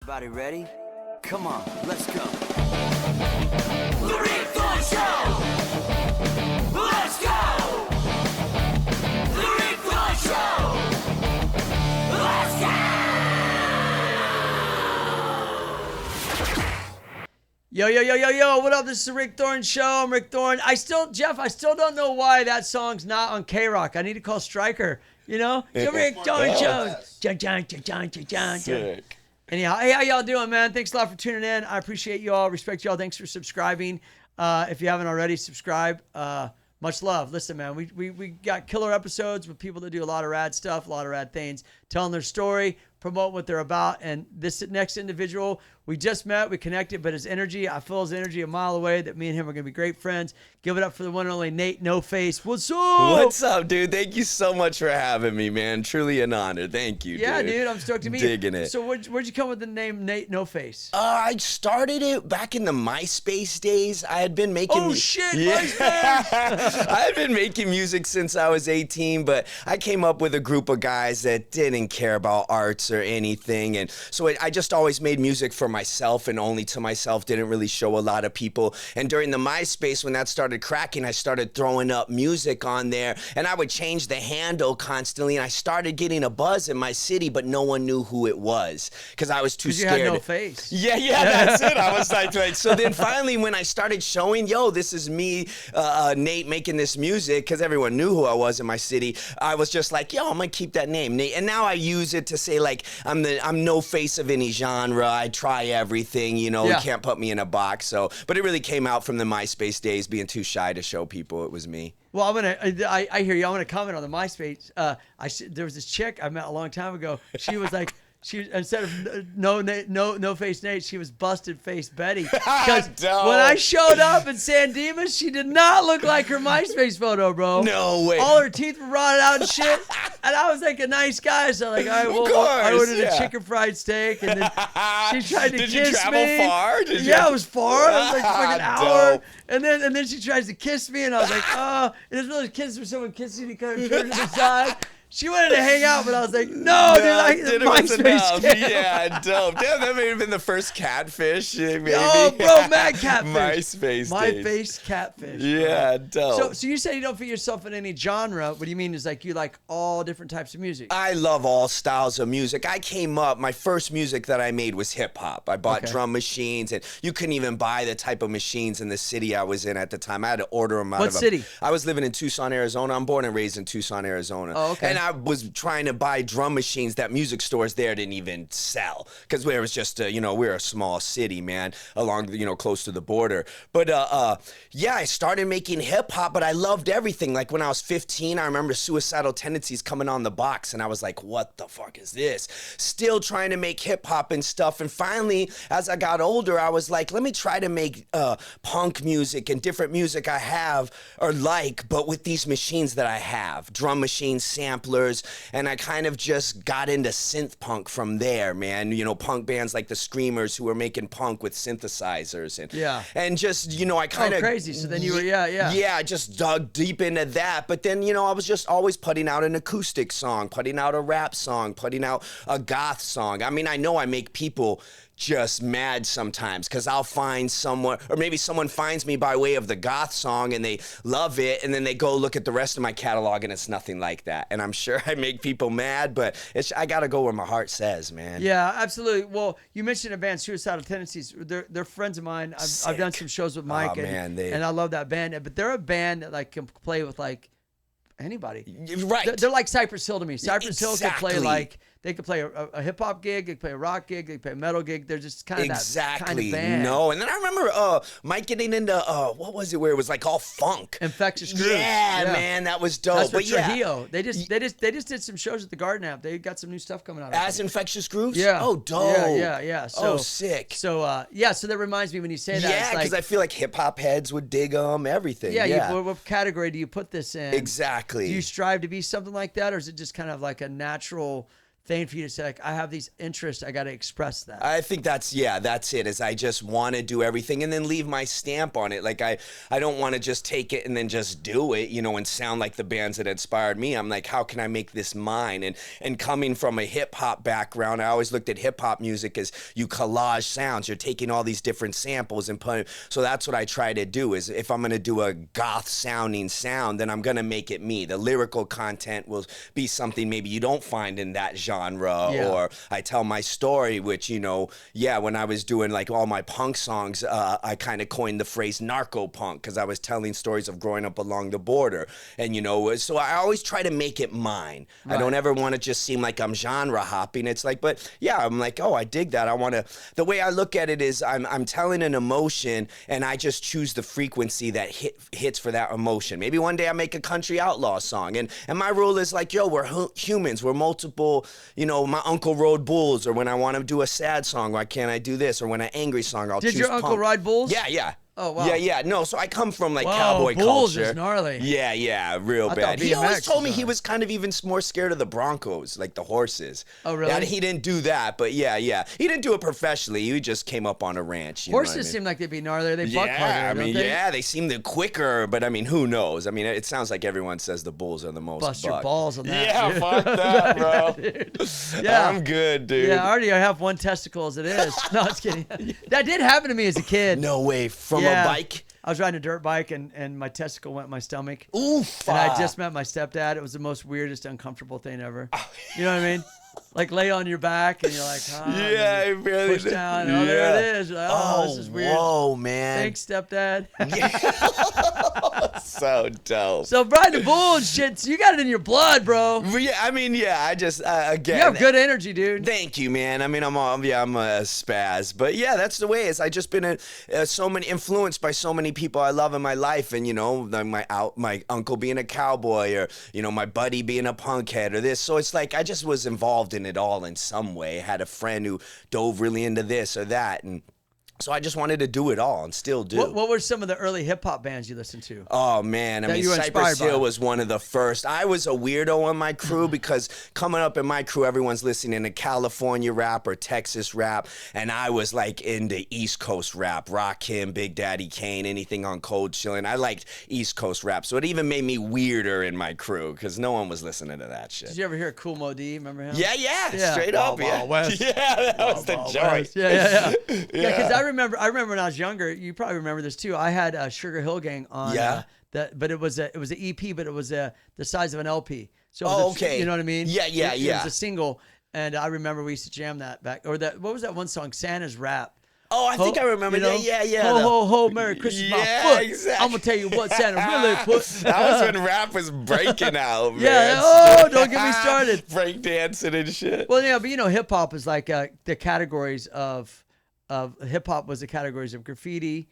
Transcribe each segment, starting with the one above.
Everybody ready? Come on, let's go. The Rick Thorne Show! Let's go! The Rick Thorne Show! Let's go! Yo, what up? This is the Rick Thorne Show. I'm Rick Thorne. Jeff, I still don't know why that song's not on K-Rock. I need to call Stryker, you know? The Rick Thorne Show. Sick. Anyhow, hey, how y'all doing, man? Thanks a lot for tuning in. I appreciate you all. Respect y'all. Thanks for subscribing. If you haven't already, subscribe. Much love. Listen, man, we got killer episodes with people that do a lot of rad stuff, a lot of rad things, telling their story, promote what they're about. And this next individual, we just met, we connected, but his energy, I feel his energy a mile away, that me and him are going to be great friends. Give it up for the one and only N8NOFACE. What's up? What's up, dude? Thank you so much for having me, man. Truly an honor. Thank you, Yeah, dude, I'm stoked to meet you. Digging it. So where'd you come with the name N8NOFACE? I started it back in the MySpace days. I had been making... Oh, shit, Yeah. MySpace! I had been making music since I was 18, but I came up with a group of guys that didn't care about arts or anything. And so I just always made music for myself and only to myself, didn't really show a lot of people. And during the MySpace, when that started cracking, I started throwing up music on there, and I would change the handle constantly, and I started getting a buzz in my city, but no one knew who it was because I was too scared. You had no face. Yeah, that's it. I was like, so then finally when I started showing, yo, this is me, Nate, making this music, because everyone knew who I was in my city, I was just like, yo, I'm gonna keep that name, Nate. And now I use it to say, like, I'm no face of any genre. I try everything, you know. Yeah. You can't put me in a box. So, but it really came out from the MySpace days, being too shy to show people it was me. Well, I hear you. I'm gonna comment on the MySpace. There was this chick I met a long time ago. She was like, instead of no face Nate, she was busted face Betty. Because when I showed up in San Dimas, she did not look like her MySpace photo, bro. No way. All her teeth were rotted out and shit. And I was like a nice guy, so like, all right, well, I ordered a chicken fried steak, and then she tried to kiss me. Did you travel far? Yeah, it was far. It was like an hour. Dope. And then she tries to kiss me, and I was like, oh, it is really kiss for someone kissing you, kind of turn to the side. She wanted to hang out, but I was like, no, dude, I MySpace camp. Yeah, dope. Damn, that may have been the first catfish, maybe. Oh, bro, mad catfish. MySpace My days. face catfish. Yeah, dope. So you say you don't fit yourself in any genre. What do you mean? Is like you like all different types of music? I love all styles of music. I came up, my first music that I made was hip hop. I bought drum machines, and you couldn't even buy the type of machines in the city I was in at the time. I had to order them out What of city? I was living in Tucson, Arizona. I'm born and raised in Tucson, Arizona. Oh, okay. And I was trying to buy drum machines that music stores there didn't even sell, because there was just, we're a small city, man, along, close to the border. But yeah, I started making hip hop, but I loved everything. Like when I was 15, I remember Suicidal Tendencies coming on the box, and I was like, what the fuck is this? Still trying to make hip hop and stuff. And finally, as I got older, I was like, let me try to make punk music and different music I have or like, but with these machines that I have, drum machines, samplers. And I kind of just got into synth punk from there, man. Punk bands like the Screamers, who were making punk with synthesizers, and just, I kind of crazy. So then you were I just dug deep into that. But then, I was just always putting out an acoustic song, putting out a rap song, putting out a goth song. I mean, I know I make people just mad sometimes, because I'll find someone, or maybe someone finds me by way of the goth song and they love it, and then they go look at the rest of my catalog and it's nothing like that. And I'm sure I make people mad, but I gotta go where my heart says, man. Yeah, absolutely. Well, you mentioned a band, Suicidal Tendencies. They're friends of mine. I've done some shows with Mike, and I love that band. But they're a band that like can play with like anybody. Right. They're like Cypress Hill to me. Cypress Hill can play like, they could play a hip hop gig, they could play a rock gig, they could play a metal gig. They're just kind of that kind of band. No, and then I remember Mike getting into what was it, where it was like all funk. Infectious Grooves. Yeah, man, that was dope. That's but Trujillo. They just did some shows at the Garden App. They got some new stuff coming out. As Infectious Grooves? Yeah. Oh, dope. Yeah. So sick. So so that reminds me when you say that. Yeah, because I feel like hip hop heads would dig them, everything. Yeah. What category do you put this in? Exactly. Do you strive to be something like that, or is it just kind of like a natural thing for you to say, like, I have these interests, I got to express that? I think that's it, is I just want to do everything and then leave my stamp on it. Like I don't want to just take it and then just do it, you know, and sound like the bands that inspired me. I'm like, how can I make this mine? And coming from a hip hop background, I always looked at hip hop music as you collage sounds. You're taking all these different samples and putting, so that's what I try to do, is if I'm going to do a goth sounding sound, then I'm going to make it me. The lyrical content will be something maybe you don't find in that genre. Or I tell my story, which, you know, when I was doing like all my punk songs, I kind of coined the phrase narco punk, because I was telling stories of growing up along the border. And, you know, so I always try to make it mine. Right. I don't ever want to just seem like I'm genre hopping. It's like, but I'm like, oh, I dig that. I want to, the way I look at it is I'm telling an emotion, and I just choose the frequency that hits for that emotion. Maybe one day I make a country outlaw song, and my rule is like, yo, we're humans, we're multiple. You know, my uncle rode bulls, or when I want to do a sad song, why can't I do this? Or when an angry song, I'll choose Did your uncle punk. ride bulls? Yeah. Oh, wow. Yeah. No, so I come from like cowboy bulls culture. Is gnarly. Yeah, real I bad. thought He always BMX told me was he gnarly. was kind of even more scared of the Broncos, like the horses. Oh, really? And he didn't do that, but yeah. He didn't do it professionally. He just came up on a ranch. You know what I Horses mean? seem like they'd be gnarlier. They buck harder, don't they? They seem quicker, but I mean, who knows? I mean, it sounds like everyone says the bulls are the most Bust your buck. balls on that. Yeah, dude. fuck that, bro. Yeah. I'm good, dude. Yeah, I already have one testicle as it is. No, I was kidding. That did happen to me as a kid. No way. From Yeah. a bike? I was riding a dirt bike, and my testicle went in my stomach. Oof. And I just met my stepdad. It was the most weirdest, uncomfortable thing ever. You know what I mean? Like, lay on your back, and you're like, yeah, I barely push down. Oh, there it is. You're like, oh, this is weird. Whoa, man. Thanks, stepdad. So dope. So riding the bull and shit, so you got it in your blood, bro. I just again. You have good energy, dude. Thank you, man. I mean, I'm a spaz, but yeah, that's the way it is. I just been so many influenced by so many people I love in my life, and you know, my uncle being a cowboy, or you know, my buddy being a punkhead, or this. So it's like I just was involved in it all in some way. I had a friend who dove really into this or that, and so I just wanted to do it all, and still do. What were some of the early hip hop bands you listened to? Oh man, I mean, you were Cypress inspired by? Hill was one of the first. I was a weirdo in my crew because coming up in my crew, everyone's listening to California rap or Texas rap, and I was like into East Coast rap, Rakim, Big Daddy Kane, anything on Cold Chillin'. I liked East Coast rap, so it even made me weirder in my crew because no one was listening to that shit. Did you ever hear Cool Mo D? Remember him? Yeah, straight up, Wild yeah. Wild West. Yeah, that was the Wild joint. West. Yeah. Because I remember when I was younger. You probably remember this too. I had Sugar Hill Gang on. Yeah. But it was an EP, but it was the size of an LP. So it Oh, was okay. You know what I mean? Yeah. It was a single, and I remember we used to jam that back. Or that, what was that one song? Santa's Rap. Oh, I think I remember. You know? Yeah. Ho, ho, ho, Merry Christmas, my foot. Exactly. I'm going to tell you what Santa really put. That was when rap was breaking out, man. Yeah. Oh, don't get me started. Break dancing and shit. Well, yeah, but you know, hip hop is like the categories of hip hop was the categories of graffiti,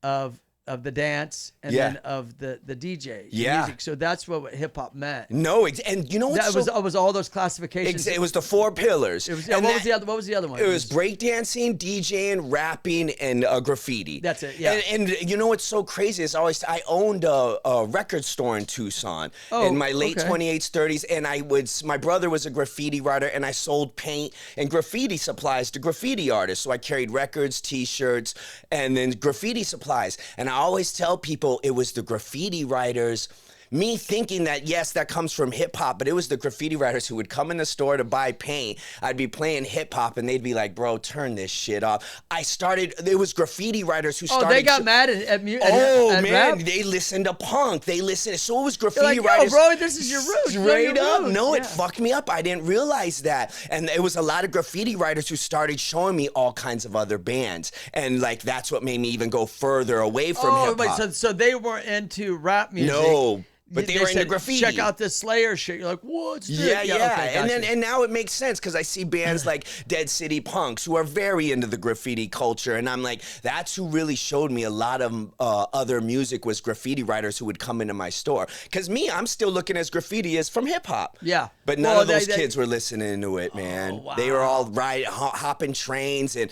of the dance, and then of the DJ music. So that's what hip hop meant. No, and you know what? That was all those classifications. It was the four pillars. It was, And what was the other one? It was breakdancing, DJing, rapping, and graffiti. That's it. Yeah. And you know what's so crazy is I owned a record store in Tucson in my late 28s, 30s, and my brother was a graffiti writer, and I sold paint and graffiti supplies to graffiti artists. So I carried records, T-shirts, and then graffiti supplies. And I always tell people it was the graffiti writers, me thinking that, yes, that comes from hip hop, but it was the graffiti writers who would come in the store to buy paint. I'd be playing hip hop and they'd be like, bro, turn this shit off. It was graffiti writers who started. Oh, they got mad at man, rap? they listened to punk. They listened. So it was You're graffiti like, writers. bro, this is your roots. Straight up. No, it Yeah. fucked me up. I didn't realize that. And it was a lot of graffiti writers who started showing me all kinds of other bands. And like, that's what made me even go further away from hip hop. Wait, so they weren't into rap music. No. But they were into said, graffiti. Check out this Slayer shit. You're like, what's this? Yeah. Okay, And gotcha. then now it makes sense because I see bands like Dead City Punks who are very into the graffiti culture, and I'm like, that's who really showed me a lot of other music was graffiti writers who would come into my store. Because I'm still looking as graffiti as from hip hop. Yeah. But none of those kids were listening to it, man. wow. They were all hopping trains and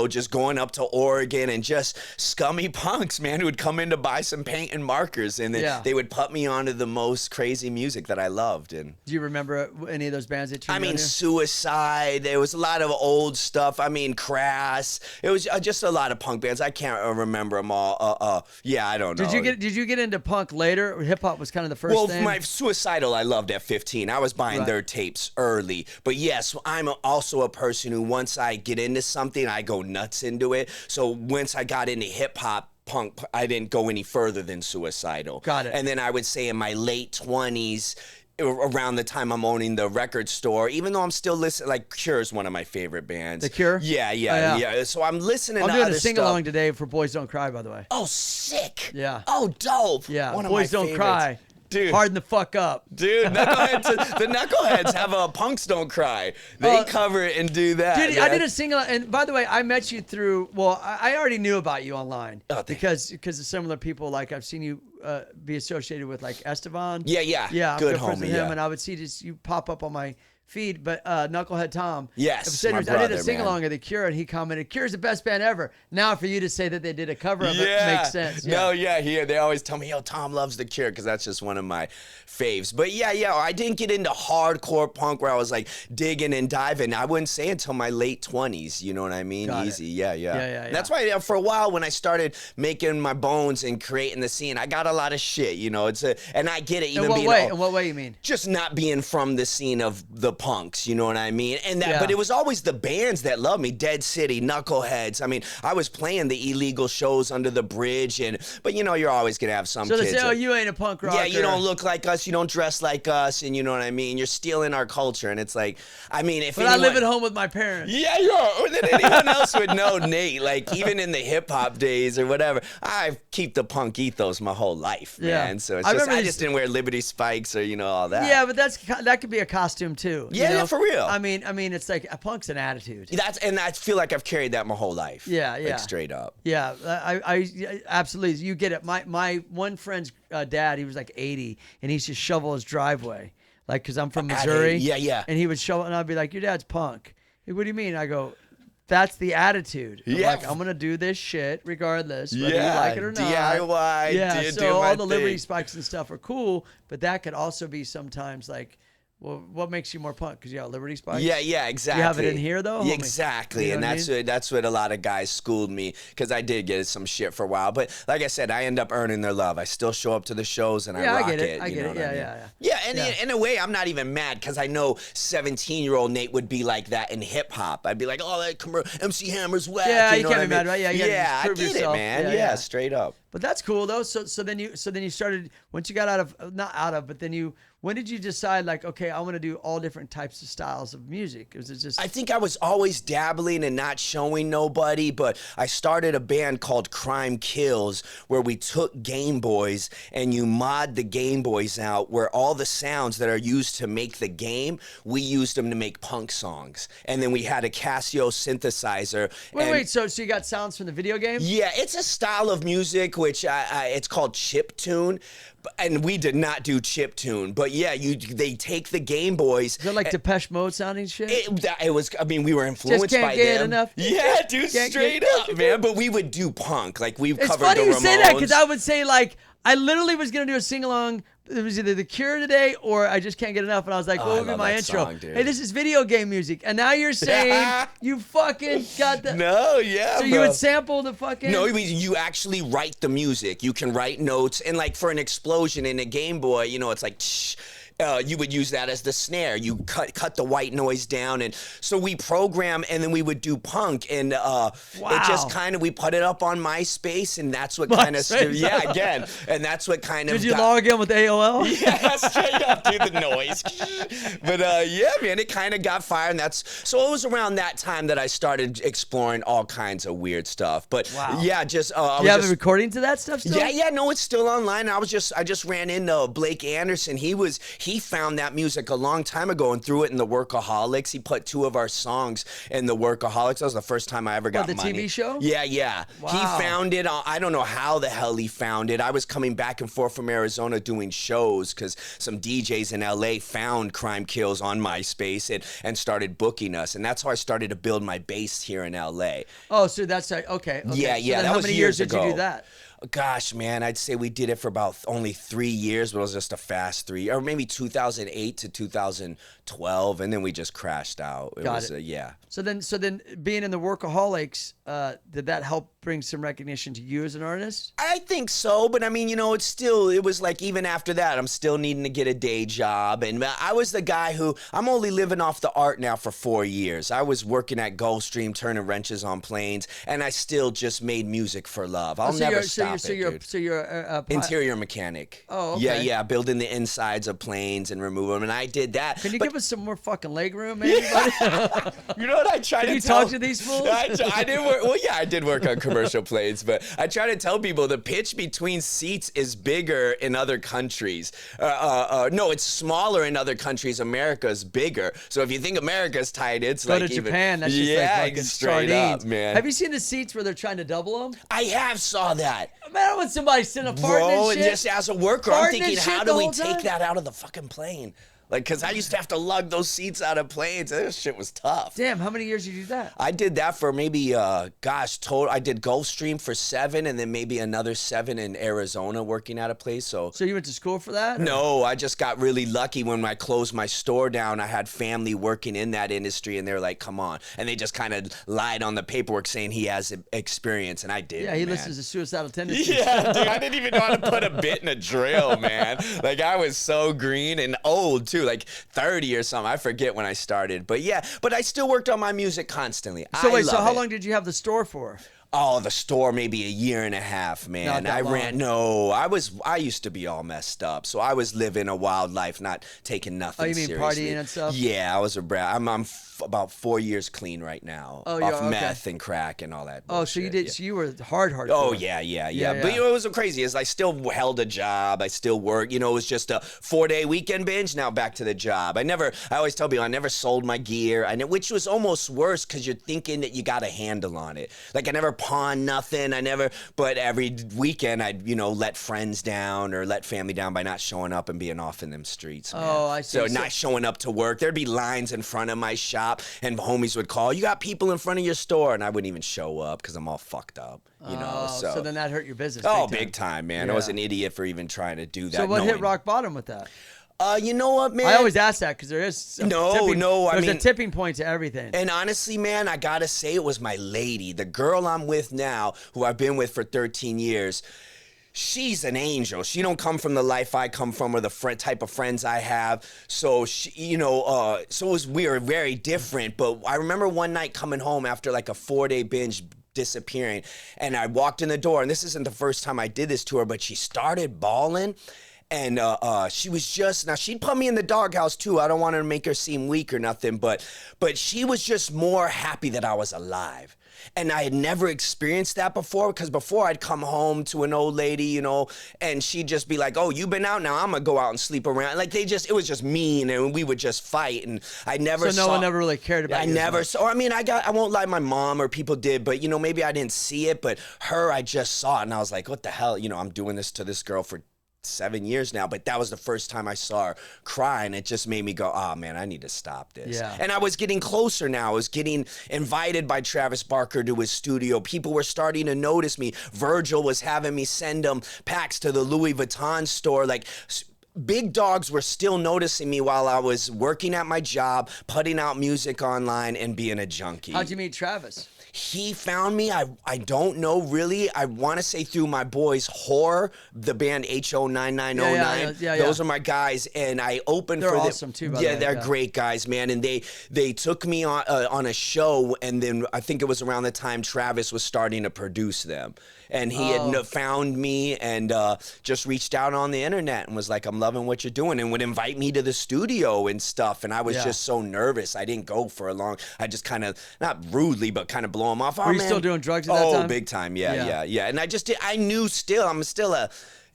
just going up to Oregon and just scummy punks, man, who would come in to buy some paint and markers, and then they would put me on on to the most crazy music that I loved. And Do you remember any of those bands that turned I mean, on you? Suicide. There was a lot of old stuff. I mean, Crass. It was just a lot of punk bands. I can't remember them all. Yeah, I don't know. Did you get into punk later? Hip hop was kind of the first Well, thing. my Suicidal I loved at 15. I was buying their tapes early. But yes, I'm also a person who once I get into something, I go nuts into it. So once I got into hip hop, punk, I didn't go any further than Suicidal. Got it. And then I would say in my late 20s, around the time I'm owning the record store, even though I'm still listening, like Cure is one of my favorite bands. The Cure? Yeah. So I'm listening I'm to doing other a sing-along stuff. today for Boys Don't Cry, by the way. Oh, sick. Yeah. Oh, dope. Yeah, One of Boys my Don't favorites. Cry. Dude. Harden the fuck up. Dude, the Knuckleheads have a Punks Don't Cry. They cover it and do that. Dude, man. I did a single, and by the way, I met you through. Well, I already knew about you online because of similar people. Like I've seen you be associated with like Esteban. Yeah. Yeah, I'm Good friends with homie, him, yeah. and I would see just you pop up on my feed. But Knucklehead Tom, Yes, my I did brother, a sing along of the Cure, and he commented, "Cure's the best band ever." Now, for you to say that they did a cover of it makes sense. No, they always tell me, yo, Tom loves the Cure, because that's just one of my faves. But yeah, I didn't get into hardcore punk where I was like digging and diving. I wouldn't say until my late 20s, you know what I mean? Got it. Easy, yeah. Yeah. That's why for a while when I started making my bones and creating the scene, I got a lot of shit, you know. And I get it. Even In what being way? In what way you mean? just not being from the scene of the punks, you know what I mean? And that, Yeah. but it was always the bands that loved me. Dead City, Knuckleheads. I mean, I was playing the illegal shows under the bridge, but you know, you're always gonna have some So kids. they say, "Oh, you ain't a punk rocker." Yeah, you don't look like us, you don't dress like us, and you know what I mean? You're stealing our culture, and it's like, I mean, if But I live at home with my parents. yeah, or then anyone else would know Nate. Like even in the hip hop days or whatever, I keep the punk ethos my whole life, Yeah. man. So it's I just remember I these- just didn't wear Liberty Spikes or all that. Yeah, but that could be a costume too. you Yeah, know? for real. I mean, it's like a punk's an attitude. And I feel like I've carried that my whole life. Yeah. Like straight up. Yeah, I absolutely. You get it. My one friend's dad, he was like 80, and he used to shovel his driveway, like because I'm from At Missouri. 80, yeah. And he would shovel, and I'd be like, "Your dad's punk." He, what do you mean? I go, "That's the attitude." I'm Yeah. like, I'm gonna do this shit regardless, whether you like it or not. DIY. Yeah, do so my all the Liberty thing. Spikes and stuff are cool, but that could also be sometimes like, well, what makes you more punk? Because you got Liberty Spikes. Yeah, exactly. You have it in here though. Yeah, homie? exactly, You know and what I mean? that's what a lot of guys schooled me, because I did get some shit for a while. But like I said, I end up earning their love. I still show up to the shows and Yeah, I I rock get it. it. I you get know it. what I Yeah, mean? yeah. Yeah, and in a way, I'm not even mad, because I know 17-year-old Nate would be like that in hip hop. I'd be like, oh, that MC Hammer's whack. Yeah, you you know can't what be I mad, mean? right? Yeah, you gotta just I prove get yourself. it, man. Yeah, Yeah, yeah. straight up. But that's cool though. So then you started, once you got out of, not out of, but then when did you decide like, okay, I want to do all different types of styles of music? Was it just I think I was always dabbling and not showing nobody, but I started a band called Crime Kills, where we took Game Boys and you mod the Game Boys out, where all the sounds that are used to make the game, we used them to make punk songs. And then we had a Casio synthesizer. wait, so you got sounds from the video game? Yeah, it's a style of music which it's called chiptune, and we did not do chiptune. But yeah, they take the Game Boys. Is it like Depeche Mode sounding shit? It was. I mean, we were influenced can't by get them. enough. Yeah, dude, Can't straight get- up, man. But we would do punk, like we've It's covered funny the you Ramones. say that because I would say like I literally was gonna do a sing along. It was either The Cure today or I Just Can't Get Enough, and I was like, Oh, what I would be love my that intro? song, dude. Hey, this is video game music, and now you're saying you fucking got the. No, yeah, So you bro. would sample the fucking. No, you actually write the music. You can write notes, and like for an explosion in a Game Boy, it's like. Shh. You would use that as the snare. You cut the white noise down, and so we program, and then we would do punk, and it just kind of we put it up on MySpace, and that's what kind of MySpace. and that's what kind of Did you log in with AOL? Yeah, straight up, do the noise. But yeah, man, it kind of got fired, and so it was around that time that I started exploring all kinds of weird stuff. But Wow. yeah, just You have a recording to that stuff still? yeah, no, it's still online. I just ran into Blake Anderson. He found that music a long time ago and threw it in the Workaholics. He put 2 of our songs in the Workaholics. That was the first time I ever got the money. TV show? Yeah. Wow. He found it. I don't know how the hell he found it. I was coming back and forth from Arizona doing shows because some DJs in LA found Crime Kills on MySpace and started booking us. And that's how I started to build my base here in LA. Oh, so that's okay. Yeah, So then that how was many years years did you ago. do that? Gosh, man, I'd say we did it for about only 3 years, but it was just a fast 3, or maybe 2008 to 2012, and then we just crashed out. Got it. Yeah. So then, being in the Workaholics, did that help bring some recognition to you as an artist? I think so, but I mean, it was like even after that, I'm still needing to get a day job. And I was the guy who, I'm only living off the art now for 4 years. I was working at Gulfstream, turning wrenches on planes, and I still just made music for love. I'll never stop it, dude. So you're a Interior mechanic. Oh, okay. Yeah, building the insides of planes and remove them, and I did that. Can you give us some more fucking leg room, maybe? You know what I try to Can you tell? talk to these fools? I did work. Well, yeah, I did work on commercial planes, but I try to tell people the pitch between seats is bigger in other countries. No, it's smaller in other countries. America's bigger. So if you think America's tight, it's Go like to Japan. That's just like fucking straight sardines. up, man. Have you seen the seats where they're trying to double them? I have saw that. Man, when somebody's sitting farting Bro, and and shit. just as a worker, Farting I'm and thinking, shit how the do we whole take time? that out of the fucking plane? Like, because I used to have to lug those seats out of planes. This shit was tough. Damn, how many years did you do that? I did that for maybe, total. I did Gulfstream for 7, and then maybe another 7 in Arizona working at a place. So So you went to school for that? or- no, I just got really lucky when I closed my store down. I had family working in that industry, and they're like, "Come on," and they just kind of lied on the paperwork saying he has experience, and I did. Yeah, he man. listens to suicidal tendencies. Yeah, dude, I didn't even know how to put a bit in a drill, man. Like, I was so green and old, too, like 30 or something. I forget when I started. But yeah, but I still worked on my music constantly. So wait, I so love how it. long did you have the store for? Oh, the store, maybe a year and a half, man. Not that I used to be all messed up. So I was living a wild life, not taking nothing Oh, you mean seriously. partying and stuff? Yeah, I was a brat. I'm about 4 years clean right now. Oh, yeah, off okay. meth and crack and all that. Oh, so you bullshit, did. yeah. So you were hard. Oh, yeah. But it was so crazy is I still held a job. I still worked. It was just a 4-day weekend binge. Now back to the job. I always tell people I never sold my gear, which was almost worse because you're thinking that you got a handle on it. Like I never pawned nothing. But every weekend I'd, let friends down or let family down by not showing up and being off in them streets, man. Oh, I see. So not showing up to work. There'd be lines in front of my shop and homies would call, "You got people in front of your store," and I wouldn't even show up because I'm all fucked up, Oh, so then that hurt your business. Oh, big big time, man. Yeah. I was an idiot for even trying to do that. So what hit knowing- rock bottom with that? You know what, man? I always ask that because there is I there's mean- a tipping point to everything. And honestly, man, I gotta say it was my lady, the girl I'm with now, who I've been with for 13 years. She's an angel. She don't come from the life I come from or the type of friends I have. So she, we were very different. But I remember one night coming home after like a 4-day binge, disappearing, and I walked in the door, and this isn't the first time I did this to her, but she started bawling. And she was now she'd put me in the doghouse too. I don't want to make her seem weak or nothing, but she was just more happy that I was alive. And I had never experienced that before, because before I'd come home to an old lady, and she'd just be like, "Oh, you been out? Now I'm gonna go out and sleep around." Like it was just mean, and we would just fight. And I never So no one ever really cared about you. I never saw. I mean, I won't lie, my mom or people did, but maybe I didn't see it. But her, I just saw it, and I was like, "What the hell?" I'm doing this to this girl for 7 years now, but that was the first time I saw her cry, and it just made me go, "Oh man, I need to stop this." Yeah. And I was getting closer now. I was getting invited by Travis Barker to his studio. People were starting to notice me. Virgil was having me send him packs to the Louis Vuitton store. Like, big dogs were still noticing me while I was working at my job, putting out music online, and being a junkie. How'd you meet Travis? He found me, I don't know really. I want to say through my boys, Horror, the band HO9909. Yeah. Those are my guys, and I opened They're for them. awesome too, by the Yeah, way, they're yeah. great guys, man. And they took me on a show, and then I think it was around the time Travis was starting to produce them. And he had found me and just reached out on the internet and was like, "I'm loving what you're doing," and would invite me to the studio and stuff. And I was just so nervous. I didn't go for a long. I just kind of, not rudely, but kind of blow him off. Were you still doing drugs at that time? Oh, big time. Yeah. And I knew still, I'm still a.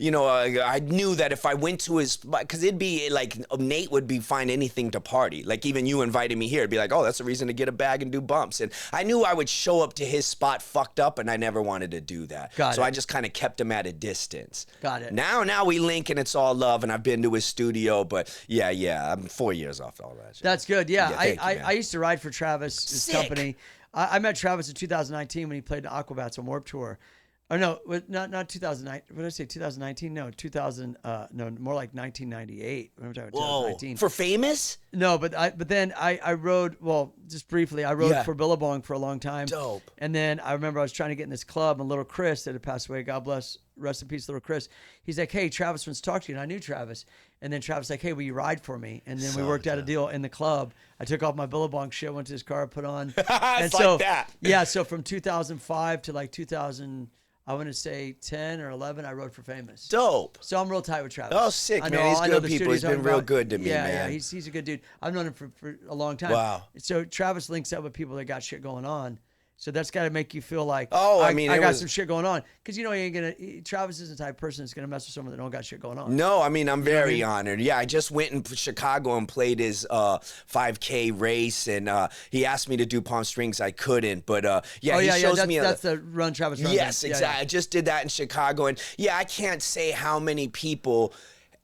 I knew that if I went to his, because it'd be like Nate would be find anything to party. Like even you invited me here, it'd be like, "Oh, that's a reason to get a bag and do bumps." And I knew I would show up to his spot fucked up, and I never wanted to do that. Got so it. I just kind of kept him at a distance. Got it. Now we link and it's all love, and I've been to his studio, but yeah, I'm 4 years off all that shit. That's good. Yeah, thank you, man. I used to ride for Travis' Sick. company. I met Travis in 2019 when he played the Aquabats on Warped Tour. Or no, not 2009. What did I say? 2019? No, 2000. No, more like 1998. What am I talking about? Whoa. 2019. For Famous? No, but then I rode. Well, just briefly, I rode for Billabong for a long time. Dope. And then I remember I was trying to get in this club, and little Chris that had passed away. God bless, rest in peace, little Chris. He's like, "Hey, Travis wants to talk to you," and I knew Travis. And then Travis like, "Hey, will you ride for me?" And then we worked out a deal in the club. I took off my Billabong shit, went to his car, put on. And it's so, like that. Yeah, so from 2005 to like 2000. I want to say 10 or 11, I rode for Famous. Dope. So I'm real tight with Travis. Oh, sick, man. He's good people. He's been real good to me, yeah, man. Yeah, he's a good dude. I've known him for a long time. Wow. So Travis links up with people that got shit going on. So that's got to make you feel like, I got some shit going on. Because, you know, Travis isn't the type of person that's going to mess with someone that don't got shit going on. No, I mean, I'm very honored. Yeah, I just went in Chicago and played his 5K race, and he asked me to do Palm Springs. I couldn't, but he shows me. That's the run Travis runs. Yes, exactly. Yeah. I just did that in Chicago, and I can't say how many people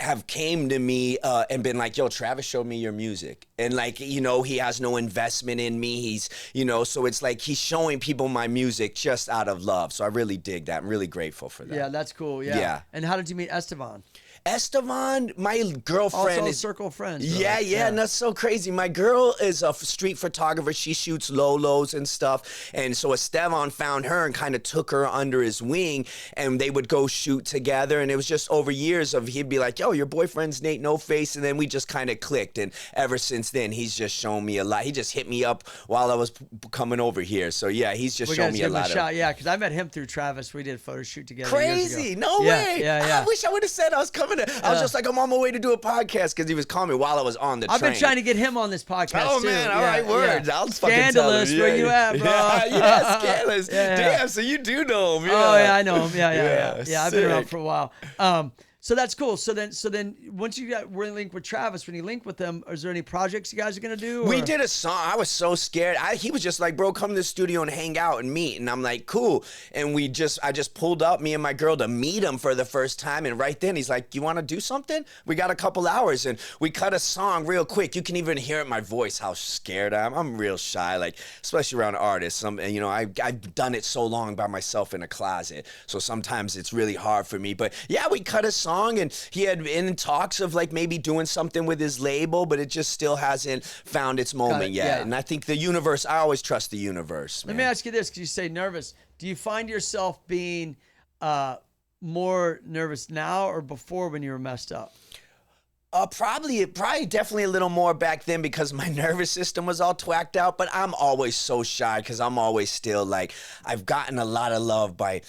have came to me and been like, yo, Travis showed me your music. And like, you know, he has no investment in me. He's, you know, so it's like he's showing people my music just out of love. So I really dig that. I'm really grateful for that. Yeah, that's cool. Yeah. Yeah. And how did you meet Estevan? Estevan, my girlfriend Also is circle of friends. Bro. yeah, and that's so crazy. My girl is a street photographer. She shoots Lolos and stuff. And so Estevan found her and kind of took her under his wing, and they would go shoot together. And it was just over years of he'd be like, yo, your boyfriend's N8NOFACE. And then we just kind of clicked. And ever since then, he's just shown me a lot. He just hit me up while I was coming over here. So yeah, he's just shown me a lot. Yeah, because I met him through Travis. We did a photo shoot together. Crazy. Years ago. No way. Yeah. I wish I would have said I was coming. I was just like, I'm on my way to do a podcast because he was calling me while I was on the train. I've been trying to get him on this podcast. Oh, too. man. All right, words. Yeah. I'll fucking Scandalous. tell him. Where you at, bro? Yeah, Scandalous. Yeah. Damn, so you do know him. Yeah. Oh, yeah, I know him. Yeah, I've been around sick. for a while. So that's cool. So then once you were linked with Travis, when you link with them, is there any projects you guys are going to do? We did a song. I was so scared. He was just like, bro, come to the studio and hang out and meet. And I'm like, cool. And I just pulled up, me and my girl, to meet him for the first time. And right then he's like, you want to do something? We got a couple hours. And we cut a song real quick. You can even hear it in my voice how scared I am. I'm real shy, like, especially around artists. You know, I've done it so long by myself in a closet. So sometimes it's really hard for me. But yeah, we cut a song, and he had been in talks of like maybe doing something with his label, but it just still hasn't found its moment yet. Yeah. And I think the universe, I always trust the universe, man. Let me ask you this, because you say nervous. Do you find yourself being more nervous now or before when you were messed up? Probably definitely a little more back then because my nervous system was all twacked out, but I'm always so shy because I'm always still like, I've gotten a lot of love by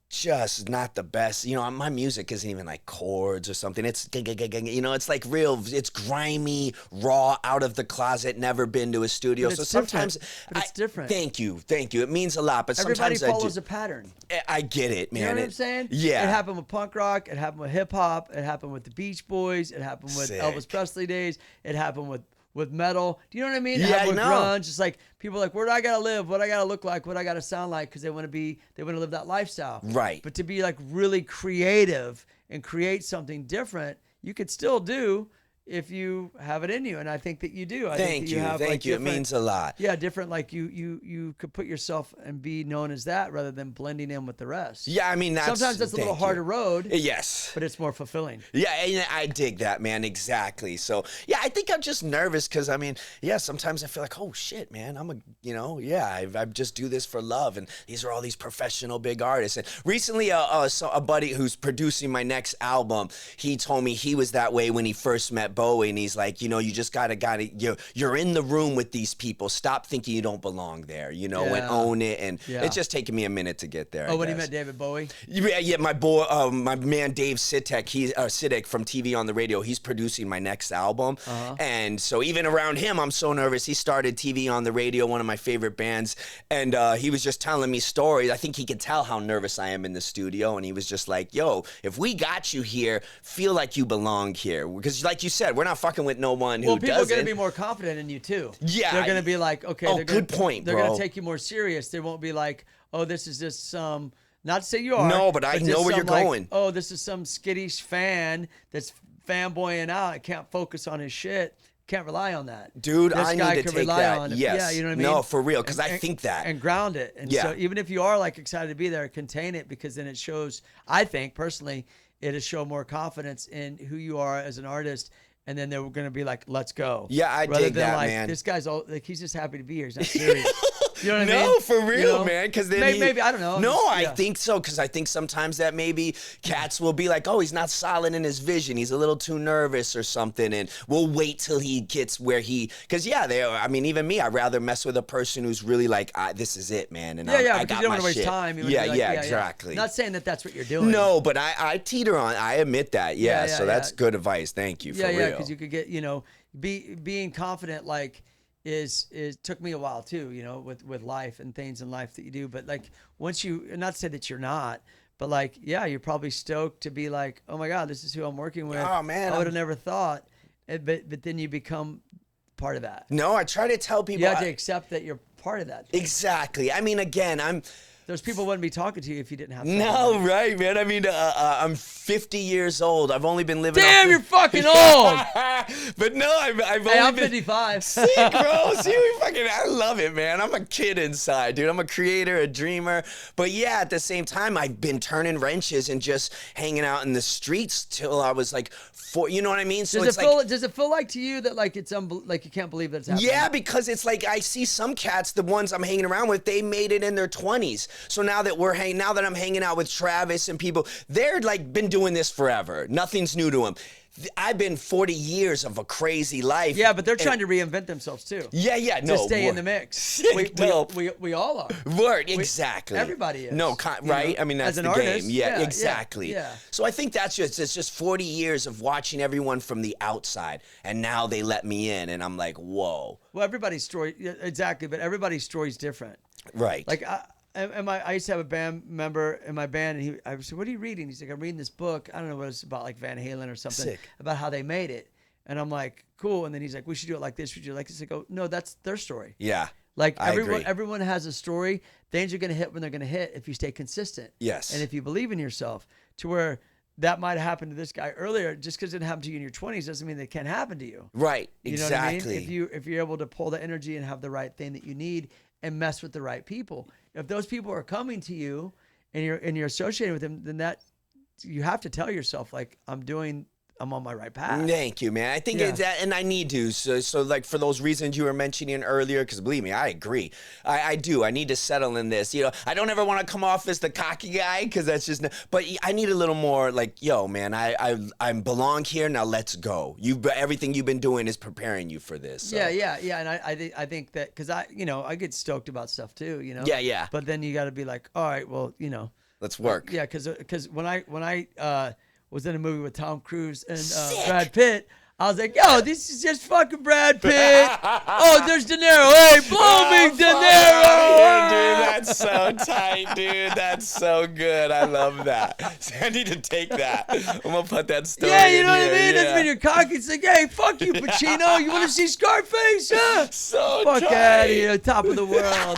just not the best. You know, my music isn't even like chords or something. It's, you know, it's like real, it's grimy, raw, out of the closet, never been to a studio. So sometimes it's different. Thank you. It means a lot, but Everybody sometimes follows a pattern. I get it, man. You know what I'm saying? Yeah. It happened with punk rock. It happened with hip hop. It happened with the Beach Boys. It happened with Sick. Elvis Presley days. It happened with metal. Do you know what I mean? Yeah, It happened I with know. grunge. It's like people are like, where do I gotta live? What I gotta look like? What I gotta sound like? Because they want to live that lifestyle. Right. But to be like really creative and create something different, you could still do if you have it in you, and I think that you do. I think Thank that you. have, Thank like, you. It different- means a lot. Yeah, different. Like you could put yourself and be known as that rather than blending in with the rest. Yeah, I mean, Sometimes that's a little thank you. harder road, Yes. but it's more fulfilling. Yeah, and I dig that, man. Exactly. So, yeah, I think I'm just nervous because, I mean, yeah, sometimes I feel like, oh, shit, man, I just do this for love. And these are all these professional big artists. And recently, a buddy who's producing my next album, he told me he was that way when he first met Bowie. And he's like, you know, you just you're in the room with these people. Stop thinking you don't belong there, you know, and Yeah. own it. And Yeah. it's just taking me a minute to get there. Oh, I when he guess. met David Bowie? Yeah, my boy, my man Dave Sitek, Sitek from TV on the Radio, he's producing my next album. And so even around him, I'm so nervous. He started TV on the Radio, one of my favorite bands, and he was just telling me stories. I think he could tell how nervous I am in the studio, and he was just like, yo, if we got you here, feel like you belong here. Because like you said, we're not fucking with no one who Well, people are doesn't. going to be more confident in you too. Yeah. They're going to be like, okay. Oh, they're gonna, good point, They're bro. going to take you more serious. They won't be like, oh, this is just some, not to say you are. No, but I just know where you're some, like, going. oh, this is some skittish fan that's fanboying out. I can't focus on his shit. can't rely on that. Dude, This I guy need to can take rely that. on it. Yes. Yeah, you know what I mean? No, for real, because I think that. And ground it. And Yeah. so even if you are like excited to be there, contain it, because then it shows, I think personally, it'll show more confidence in who you are as an artist. And then they're going to be like, let's go. Yeah, I Rather dig than that, like, man. this guy's all like, he's just happy to be here. He's not serious. You know what I mean? No, for real, You know? man. Because then maybe I don't know. No, Just- I yeah. think so. Because I think sometimes that maybe cats will be like, oh, he's not solid in his vision. He's a little too nervous or something, and we'll wait till he gets where he. Because I mean, even me, I'd rather mess with a person who's really like, this is it, man. And Yeah, I because got you don't my want to waste shit. time. You wanna Yeah, be like, yeah, exactly. Not saying that that's what you're doing. No, but I teeter on. I admit that. Yeah, Yeah, so that's yeah. good advice. Thank you. For Yeah, real. yeah, because you could get, being confident, like, is took me a while too, with life and things in life that you do. But like, once you, not to say that you're not, but like, yeah, you're probably stoked to be like, oh my God, this is who I'm working with. Oh, man, I would have never thought. But then you become part of that. No, I try to tell people. You have to accept that you're part of that. Exactly. I mean, again, Those people wouldn't be talking to you if you didn't have. No, right, man. I mean, I'm 50 years old. I've only been living. Damn, you're fucking old. But no, I've only Hey, I'm been 55. Sick, bro. See, I love it, man. I'm a kid inside, dude. I'm a creator, a dreamer. But yeah, at the same time, I've been turning wrenches and just hanging out in the streets till I was like 4. You know what I mean? So Does it feel like to you that like it's like you can't believe that it's happening? Yeah, because it's like I see some cats, the ones I'm hanging around with, they made it in their 20s. So now that I'm hanging out with Travis and people, they're like been doing this forever. Nothing's new to them. I've been 40 years of a crazy life. Yeah, but they're trying to reinvent themselves too. Yeah, To no. stay in the mix. Sick, dope. We all are. Word, exactly. Everybody is. No, right? I mean, that's as an the artist, game. Yeah, exactly. Yeah. So I think it's just 40 years of watching everyone from the outside, and now they let me in, and I'm like, whoa. Well, everybody's story, exactly, but everybody's story's different. Right. Like I used to have a band member in my band, and I said, "What are you reading?" He's like, "I'm reading this book. I don't know what it's about, like Van Halen or something, Sick. about how they made it." And I'm like, "Cool." And then he's like, "We should do it like this. We should do it like this." I go, "No, that's their story. Yeah. Like I agree. everyone has a story. Things are gonna hit when they're gonna hit if you stay consistent. Yes. And if you believe in yourself, to where that might have happened to this guy earlier. Just because it happened to you in your 20s doesn't mean that it can't happen to you. Right. You know Exactly. what I mean? If you're able to pull the energy and have the right thing that you need and mess with the right people, if those people are coming to you and you're associating with them, then that you have to tell yourself, like, I'm on my right path. Thank you, man. I think Yeah. it's that, and I need to. So like for those reasons you were mentioning earlier, because believe me, I agree. I do. I need to settle in this. I don't ever want to come off as the cocky guy, because that's just. But I need a little more like, yo, man, I belong here. Now let's go. Everything you've been doing is preparing you for this. So. Yeah. And I think that because I get stoked about stuff too. Yeah. But then you got to be like, all right, well, Let's work. Yeah, because when I was in a movie with Tom Cruise and Brad Pitt, I was like, yo, this is just fucking Brad Pitt. Oh, there's De Niro. Hey, blow me, De Niro. Yeah, dude, that's so tight, dude. That's so good. I love that. So I need to take that. I'm gonna put that story. Yeah, you in know what I here, mean? That's yeah. when you're cocky. It's like, hey, fuck you, Pacino. You want to see Scarface? Huh? So Fuck tight. out of here, top of the world.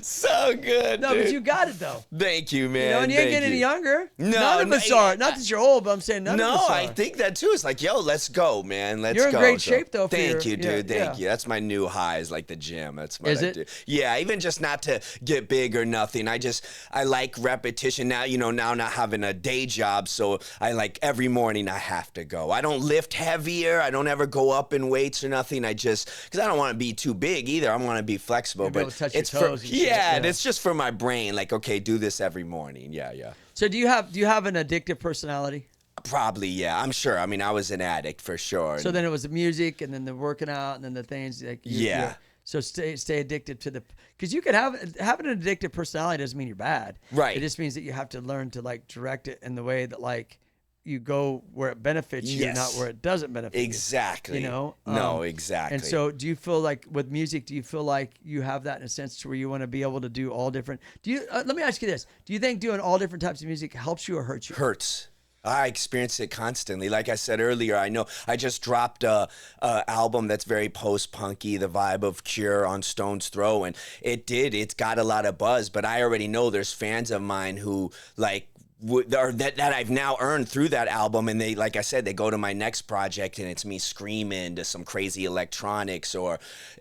So good. No, dude. but you got it though. Thank you, man. And you ain't Thank getting any younger. No, None of us are. Not that you're old, but I'm saying none of No, us are. I think that too. It's like, yo, let's go, man. Let's You're go. in great So, shape, though, for Thank your- you, dude. yeah, Thank you. That's my new high, is like the gym. That's what Is I it? do. Yeah, even just not to get big or nothing. I like repetition now. Now not having a day job, so I like every morning I have to go. I don't lift heavier. I don't ever go up in weights or nothing. Because I don't want to be too big either. I want to be flexible. You'll be But able to touch your it's toes and shit, yeah, and yeah. it's just for my brain. Like, okay, do this every morning. Yeah. So do you have an addictive personality? Probably, yeah. I'm sure. I mean, I was an addict for sure. So then it was the music, and then the working out, and then the things like Yeah. So stay addicted to because you could having an addictive personality doesn't mean you're bad. Right. It just means that you have to learn to like direct it in the way that like you go where it benefits you, Yes. not where it doesn't benefit Exactly. you. No, exactly. And so, do you feel like with music? Do you feel like you have that in a sense to where you want to be able to do all different? Do you? Let me ask you this: do you think doing all different types of music helps you or hurts you? hurts. I experience it constantly. Like I said earlier, I know I just dropped a album that's very post-punky, the vibe of Cure on Stone's Throw, and it's got a lot of buzz, but I already know there's fans of mine who like or that I've now earned through that album, and they, like I said, they go to my next project and it's me screaming to some crazy electronics,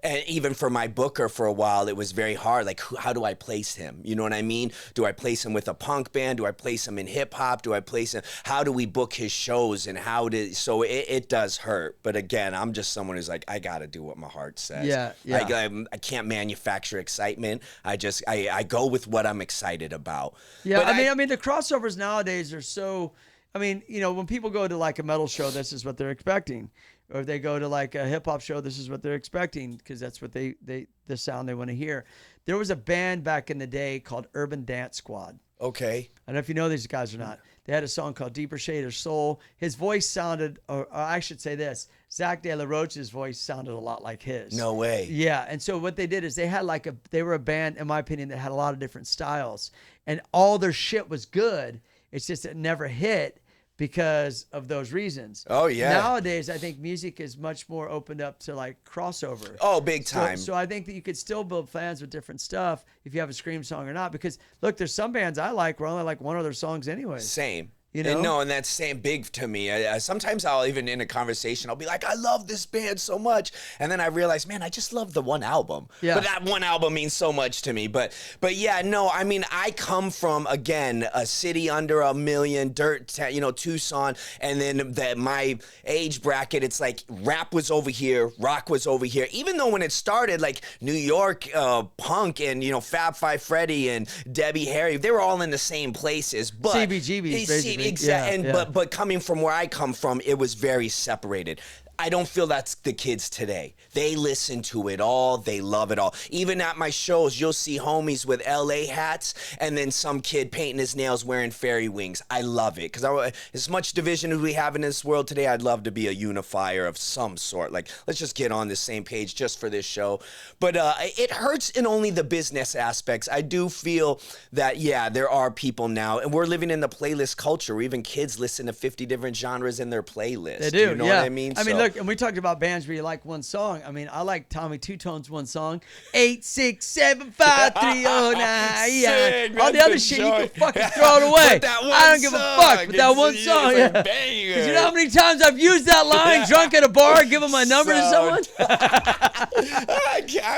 and even for my booker for a while it was very hard, like how do I place him, you know what I mean? Do I place him with a punk band? Do I place him in hip hop? Do I place him, how do we book his shows, and so it does hurt, but again, I'm just someone who's like, I gotta do what my heart says. Yeah. I can't manufacture excitement. I go with what I'm excited about. Yeah, But I mean, the crossovers nowadays are so. I mean, you know, when people go to like a metal show, this is what they're expecting, or if they go to like a hip hop show, this is what they're expecting, because that's what the sound they want to hear. There was a band back in the day called Urban Dance Squad. Okay. I don't know if you know these guys or not. They had a song called Deeper Shade of Soul. His voice sounded, or I should say this, Zach De La Rocha's voice sounded a lot like his. No way. Yeah, and so what they did is they were a band, in my opinion, that had a lot of different styles, and all their shit was good. It's just it never hit because of those reasons. Oh, yeah. Nowadays, I think music is much more opened up to like crossover. Oh, big time. So I think that you could still build fans with different stuff if you have a scream song or not. Because look, there's some bands I like where I only like one of their songs anyway. Same. You know? And no, and that's same big to me. Sometimes I'll even in a conversation, I'll be like, I love this band so much. And then I realize, man, I just love the one album. Yeah. But that one album means so much to me. But yeah, no, I mean, I come from, again, a city under 1 million, Tucson. And then my age bracket, it's like rap was over here, rock was over here. Even though when it started, like New York punk and, Fab Five Freddy and Debbie Harry, they were all in the same places. But CBGBs, basically. Exactly. But coming from where I come from, it was very separated. I don't feel that's the kids today. They listen to it all. They love it all. Even at my shows, you'll see homies with LA hats and then some kid painting his nails wearing fairy wings. I love it because as much division as we have in this world today, I'd love to be a unifier of some sort. Like, let's just get on the same page just for this show. But it hurts in only the business aspects. I do feel that, yeah, there are people now, and we're living in the playlist culture where even kids listen to 50 different genres in their playlist. They do, You know yeah. what I mean? Look, and we talked about bands where you like one song. I mean, I like Tommy Two Tone's one song, 8675309. Yeah. All the other shit you can fucking throw it away. I don't give a fuck. But that one song, yeah. Because you know how many times I've used that line drunk at a bar, giving my number to someone? I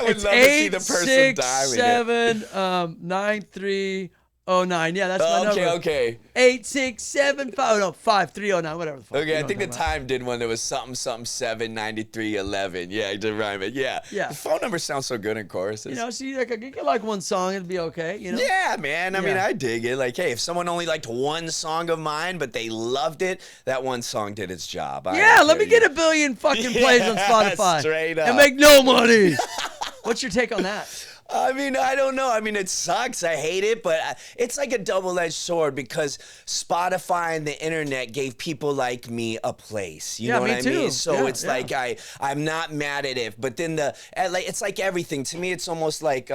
would love to see the person die with it. 8679309. Yeah, that's my number. Okay. 5309, whatever the fuck. Okay, I think the Time did one that was something 79311. Yeah, I did rhyme it. Yeah. Yeah. The phone number sounds so good in choruses. So you get like one song, it'd be okay. Yeah, man. I mean, I dig it. Like, hey, if someone only liked one song of mine, but they loved it, that one song did its job. Let me get 1 billion fucking plays on Spotify. Straight up. And make no money. What's your take on that? I mean, I don't know. I mean, it sucks. I hate it, but it's like a double-edged sword because Spotify and the internet gave people like me a place. You know what I mean? So it's like I'm not mad at it, but then it's like everything. To me, it's almost like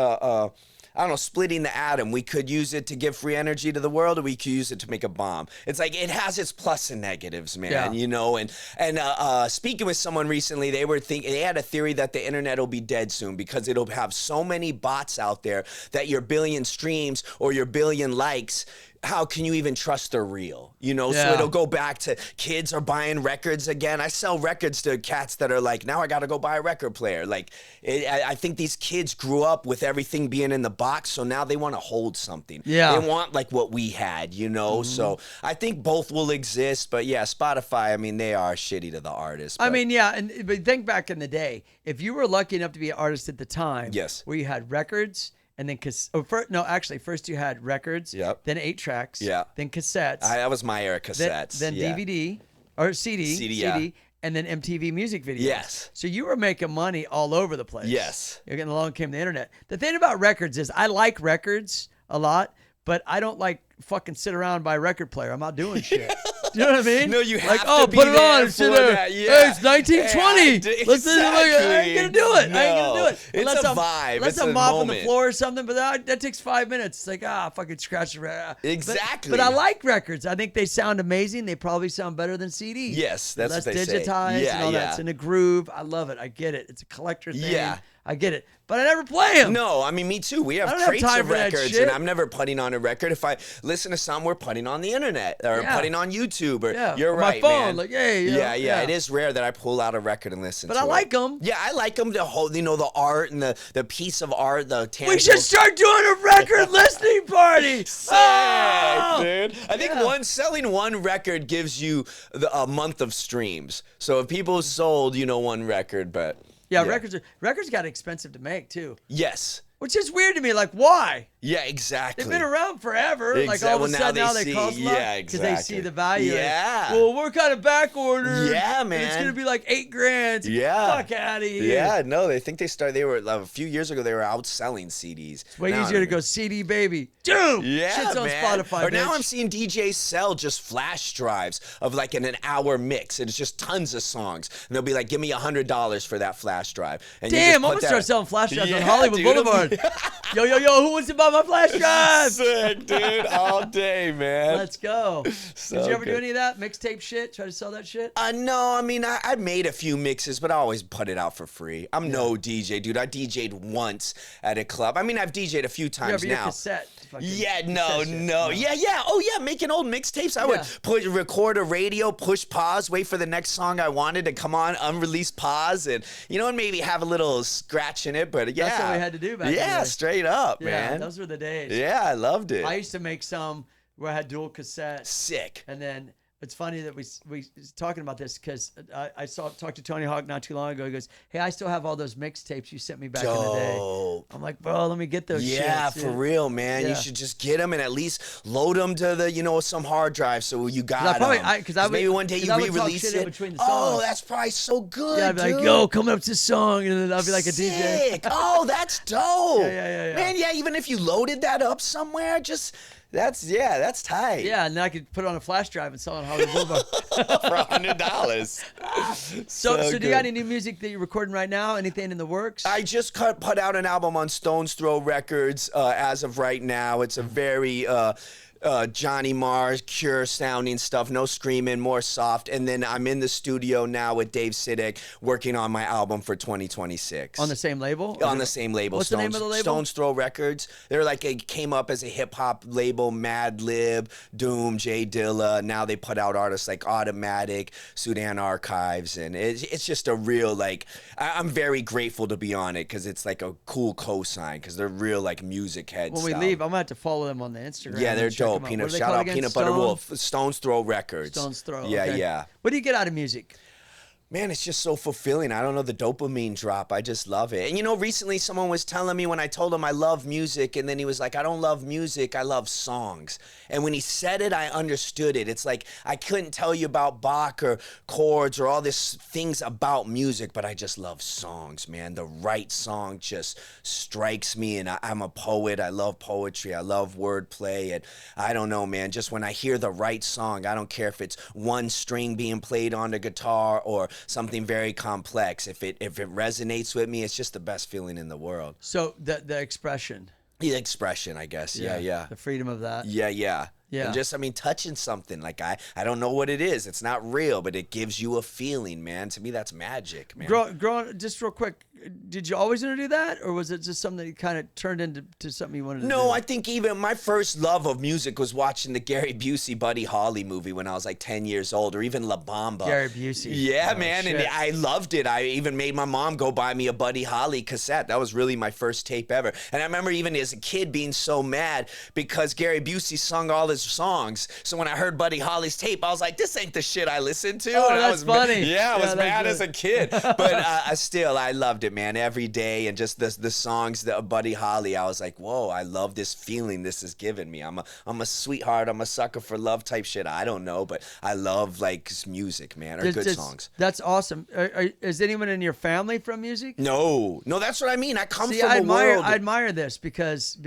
I don't know, splitting the atom. We could use it to give free energy to the world, or we could use it to make a bomb. It's like it has its plus and negatives, man. And speaking with someone recently, they had a theory that the internet will be dead soon because it'll have so many bots out there that your billion streams or your billion likes, how can you even trust they're real? So it'll go back to kids are buying records again. I sell records to cats that are like, now I got to go buy a record player. Like, I think these kids grew up with everything being in the box, so now they want to hold something. Yeah. They want like what we had, Mm-hmm. So I think both will exist, but yeah, Spotify, I mean, they are shitty to the artists. I mean, yeah, but think back in the day, if you were lucky enough to be an artist at the time, where you had records, and then first you had records, then 8 tracks, then cassettes. That was my era, cassettes. Then DVD or CD, and then MTV music videos. Yes. So you were making money all over the place. Yes. And along came the internet. The thing about records is I like records a lot, but I don't like fucking sit around and buy a record player. I'm not doing shit. Do you know what I mean? No, you have to be put it on and sit there. Hey, it's 1920. Exactly. I ain't gonna do it. I ain't gonna do it. It's a vibe. Unless it's I'm a mopping moment. the floor or something, but that takes 5 minutes. It's like, fucking scratch the Exactly. But I like records. I think they sound amazing. They probably sound better than CDs. Yes, that's less what they say. digitized and all that. It's in a groove. I love it. I get it. It's a collector thing. Yeah. I get it, but I never play them. No, I mean, me too. We have I don't crates have time of for that records, shit. and I'm never putting on a record. If I listen to some, we're putting on the internet or Yeah. putting on YouTube. Or Yeah, you're or right, my phone, man. like, hey, you know, yeah, yeah. It is rare that I pull out a record and listen. But to I it. like them. Yeah, I like them. The whole, the art and the piece of art, the tangible. We should start doing a record listening party. Sick, Oh! dude. I think Yeah. selling one record gives you a month of streams. So if people sold, one record, but Yeah, records got expensive to make too, yes. which is weird to me. Like, why? Yeah, exactly. They've been around forever. Like all of a Well, now sudden now they see- cost a lot yeah, because they see exactly. the value. Yeah. Well, we're kind of back ordered. Yeah, and it's man. gonna be like $8,000. Yeah. Fuck out of here. Yeah, no, they were a few years ago they were outselling CDs. Way Now, easier to go CD baby. Doom. Yeah, Shit's on man. Spotify. Or now bitch. I'm seeing DJs sell just flash drives of like an hour mix, and it's just tons of songs. And they'll be like, "Give me $100 for that flash drive." And you Damn, just I'm put gonna that- start selling flash drives on Yeah, Hollywood dude. Boulevard. Yo, who wants to buy my flash drive? Sick, dude, all day, man. Let's go. So Did you ever do good. any of that mixtape shit? Try to sell that shit? No, I mean, I made a few mixes, but I always put it out for free. I'm no DJ, dude. I DJ'd once at a club. I mean, I've DJ'd a few Yeah, times but your now. cassette. fucking Yeah, cassette no. shit. Yeah. Oh, yeah, making old mixtapes. I Yeah. would record a radio, push pause, wait for the next song I wanted to come on, unreleased pause, and, and maybe have a little scratch in it, but yeah. That's what we had to do back in the Yeah, day. straight up, Yeah, man. those were the days. Yeah, I loved it. I used to make some where I had dual cassettes. Sick. And then it's funny that we talking about this because I talked to Tony Hawk not too long ago. He goes, "Hey, I still have all those mixtapes you sent me back in the day." Dope. I'm like, "Bro, let me get those." Yeah, shits, for dude." real, man. Yeah. You should just get them and at least load them to the, some hard drive so you got I probably- them. I- 'cause I would- maybe one day 'cause you I would talk re-release shit in it. between the Oh, songs. that's probably so good, Yeah, I'd be dude. like, "Yo, coming up to this song," and then I'll be like a DJ. Sick. Oh, that's dope. Yeah. Man, yeah, even if you loaded that up somewhere, that's tight. Yeah, and then I could put it on a flash drive and sell it on Hollywood Boulevard. For $100. So do you good. got any new music that you're recording right now? Anything in the works? I just put out an album on Stone's Throw Records as of right now. It's a very Johnny Marr, Cure sounding stuff, no screaming, more soft. And then I'm in the studio now with Dave Siddick working on my album for 2026. On the same label? On the same label. What's the name of the label? Stone's Throw Records. They're like, it came up as a hip hop label, Mad Lib, Doom, J Dilla. Now they put out artists like Automatic, Sudan Archives. And it's just a real, like, I'm very grateful to be on it because it's like a cool cosign because they're real, like, music heads. When we leave, I'm going to have to follow them on the Instagram. Yeah, they're and check dope. them out. What are they Shout called out again? Peanut Butter Stone? Wolf. Stone's Throw Records. Stone's Throw. Yeah, okay. yeah. What do you get out of music? Man, it's just so fulfilling. I don't know, the dopamine drop. I just love it. And recently someone was telling me when I told him I love music, and then he was like, I don't love music, I love songs. And when he said it, I understood it. It's like I couldn't tell you about Bach or chords or all these things about music, but I just love songs, man. The right song just strikes me, and I'm a poet. I love poetry. I love wordplay. And I don't know, man, just when I hear the right song, I don't care if it's one string being played on the guitar or something very complex. If it resonates with me, it's just the best feeling in the world. So the expression. The expression, I guess. Yeah. The freedom of that. Yeah. Yeah. And just, touching something. Like, I don't know what it is. It's not real, but it gives you a feeling, man. To me, that's magic, man. Growing, just real quick, did you always want to do that, or was it just something that kind of turned into something you wanted to do? No, I think even my first love of music was watching the Gary Busey, Buddy Holly movie when I was like 10 years old, or even La Bamba. Gary Busey. Yeah, Oh, man, and shit. I loved it. I even made my mom go buy me a Buddy Holly cassette. That was really my first tape ever. And I remember even as a kid being so mad because Gary Busey sung all his songs. So when I heard Buddy Holly's tape, I was like, this ain't the shit I listened to. Oh, And I that's was funny. Yeah, I was Yeah, mad that's as a kid. But I loved it, man, every day. And just the songs that Buddy Holly, I was like, whoa, I love this feeling this is giving me. I'm a sweetheart. I'm a sucker for love type shit. I don't know, but I love like music, man, or good songs. That's awesome. Is anyone in your family from music? No, that's what I mean. I come See, from I a world. admire this because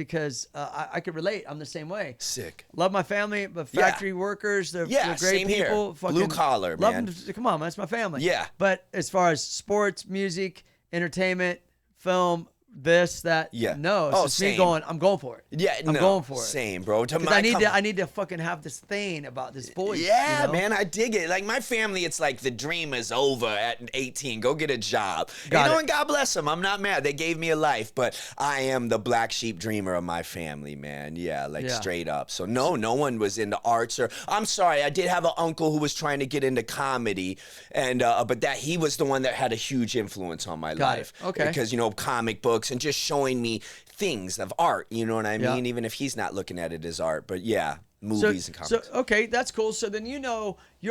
I could relate. I'm the same way. Sick. Love my family, but factory workers, they're great same here. people. Blue collar, love man. them. Come on, that's my family. Yeah. But as far as sports, music, entertainment, film, this, that. Yeah. No, it's Oh, just me same. going, I'm going for it. Yeah, I'm no, going for it. Same, bro. To Because my I need to fucking have this thing about this voice. Yeah, you know? man, I dig it. Like my family, it's like the dream is over at 18. Go get a job. Got it. And God bless them. I'm not mad. They gave me a life, but I am the black sheep dreamer of my family, man. Yeah, like straight up. So no one was into arts or. I'm sorry, I did have an uncle who was trying to get into comedy, and but that he was the one that had a huge influence on my life. Okay. Because comic books and just showing me things of art. You know what I mean? Even if he's not looking at it as art, but yeah. Movies and comics. So okay, that's cool. So then you're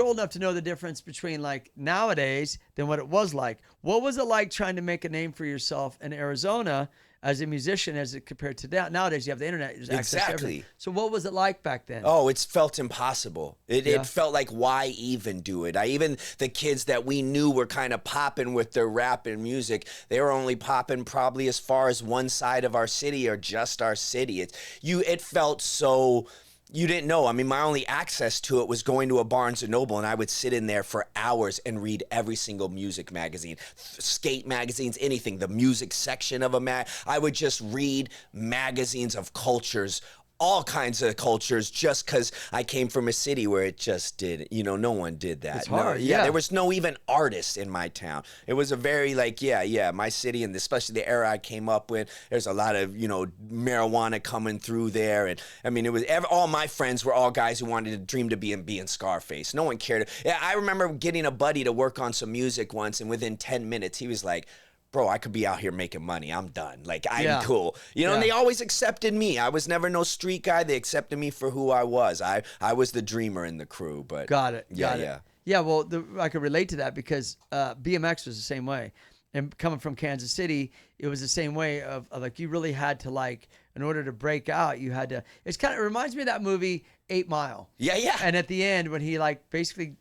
old enough to know the difference between like nowadays than what it was like. What was it like trying to make a name for yourself in Arizona as a musician as it compared to nowadays? You have the internet. There's access to everything. So what was it like back then? Oh, it's felt impossible. It felt like, why even do it? The kids that we knew were kind of popping with their rap and music, they were only popping probably as far as one side of our city or just our city. It felt so. You didn't know. I mean, my only access to it was going to a Barnes & Noble, and I would sit in there for hours and read every single music magazine, skate magazines, anything, the music section of a mag. I would just read magazines of cultures, all kinds of cultures, just because I came from a city where it just did, no one did that. It's hard, yeah. There was no even artists in my town. It was a very my city, and especially the era I came up with, there's a lot of, marijuana coming through there. And I mean, it was all my friends were all guys who wanted to dream to be in Scarface. No one cared. Yeah, I remember getting a buddy to work on some music once, and within 10 minutes, he was like, bro, I could be out here making money. I'm done. Like, I'm cool. And they always accepted me. I was never no street guy. They accepted me for who I was. I was the dreamer in the crew. But Got it. Yeah. Yeah, well, I could relate to that because BMX was the same way. And coming from Kansas City, it was the same way of like you really had to like, in order to break out, you had to, it reminds me of that movie 8 Mile. Yeah. And at the end when he like basically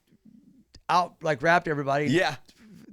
rapped everybody. Yeah.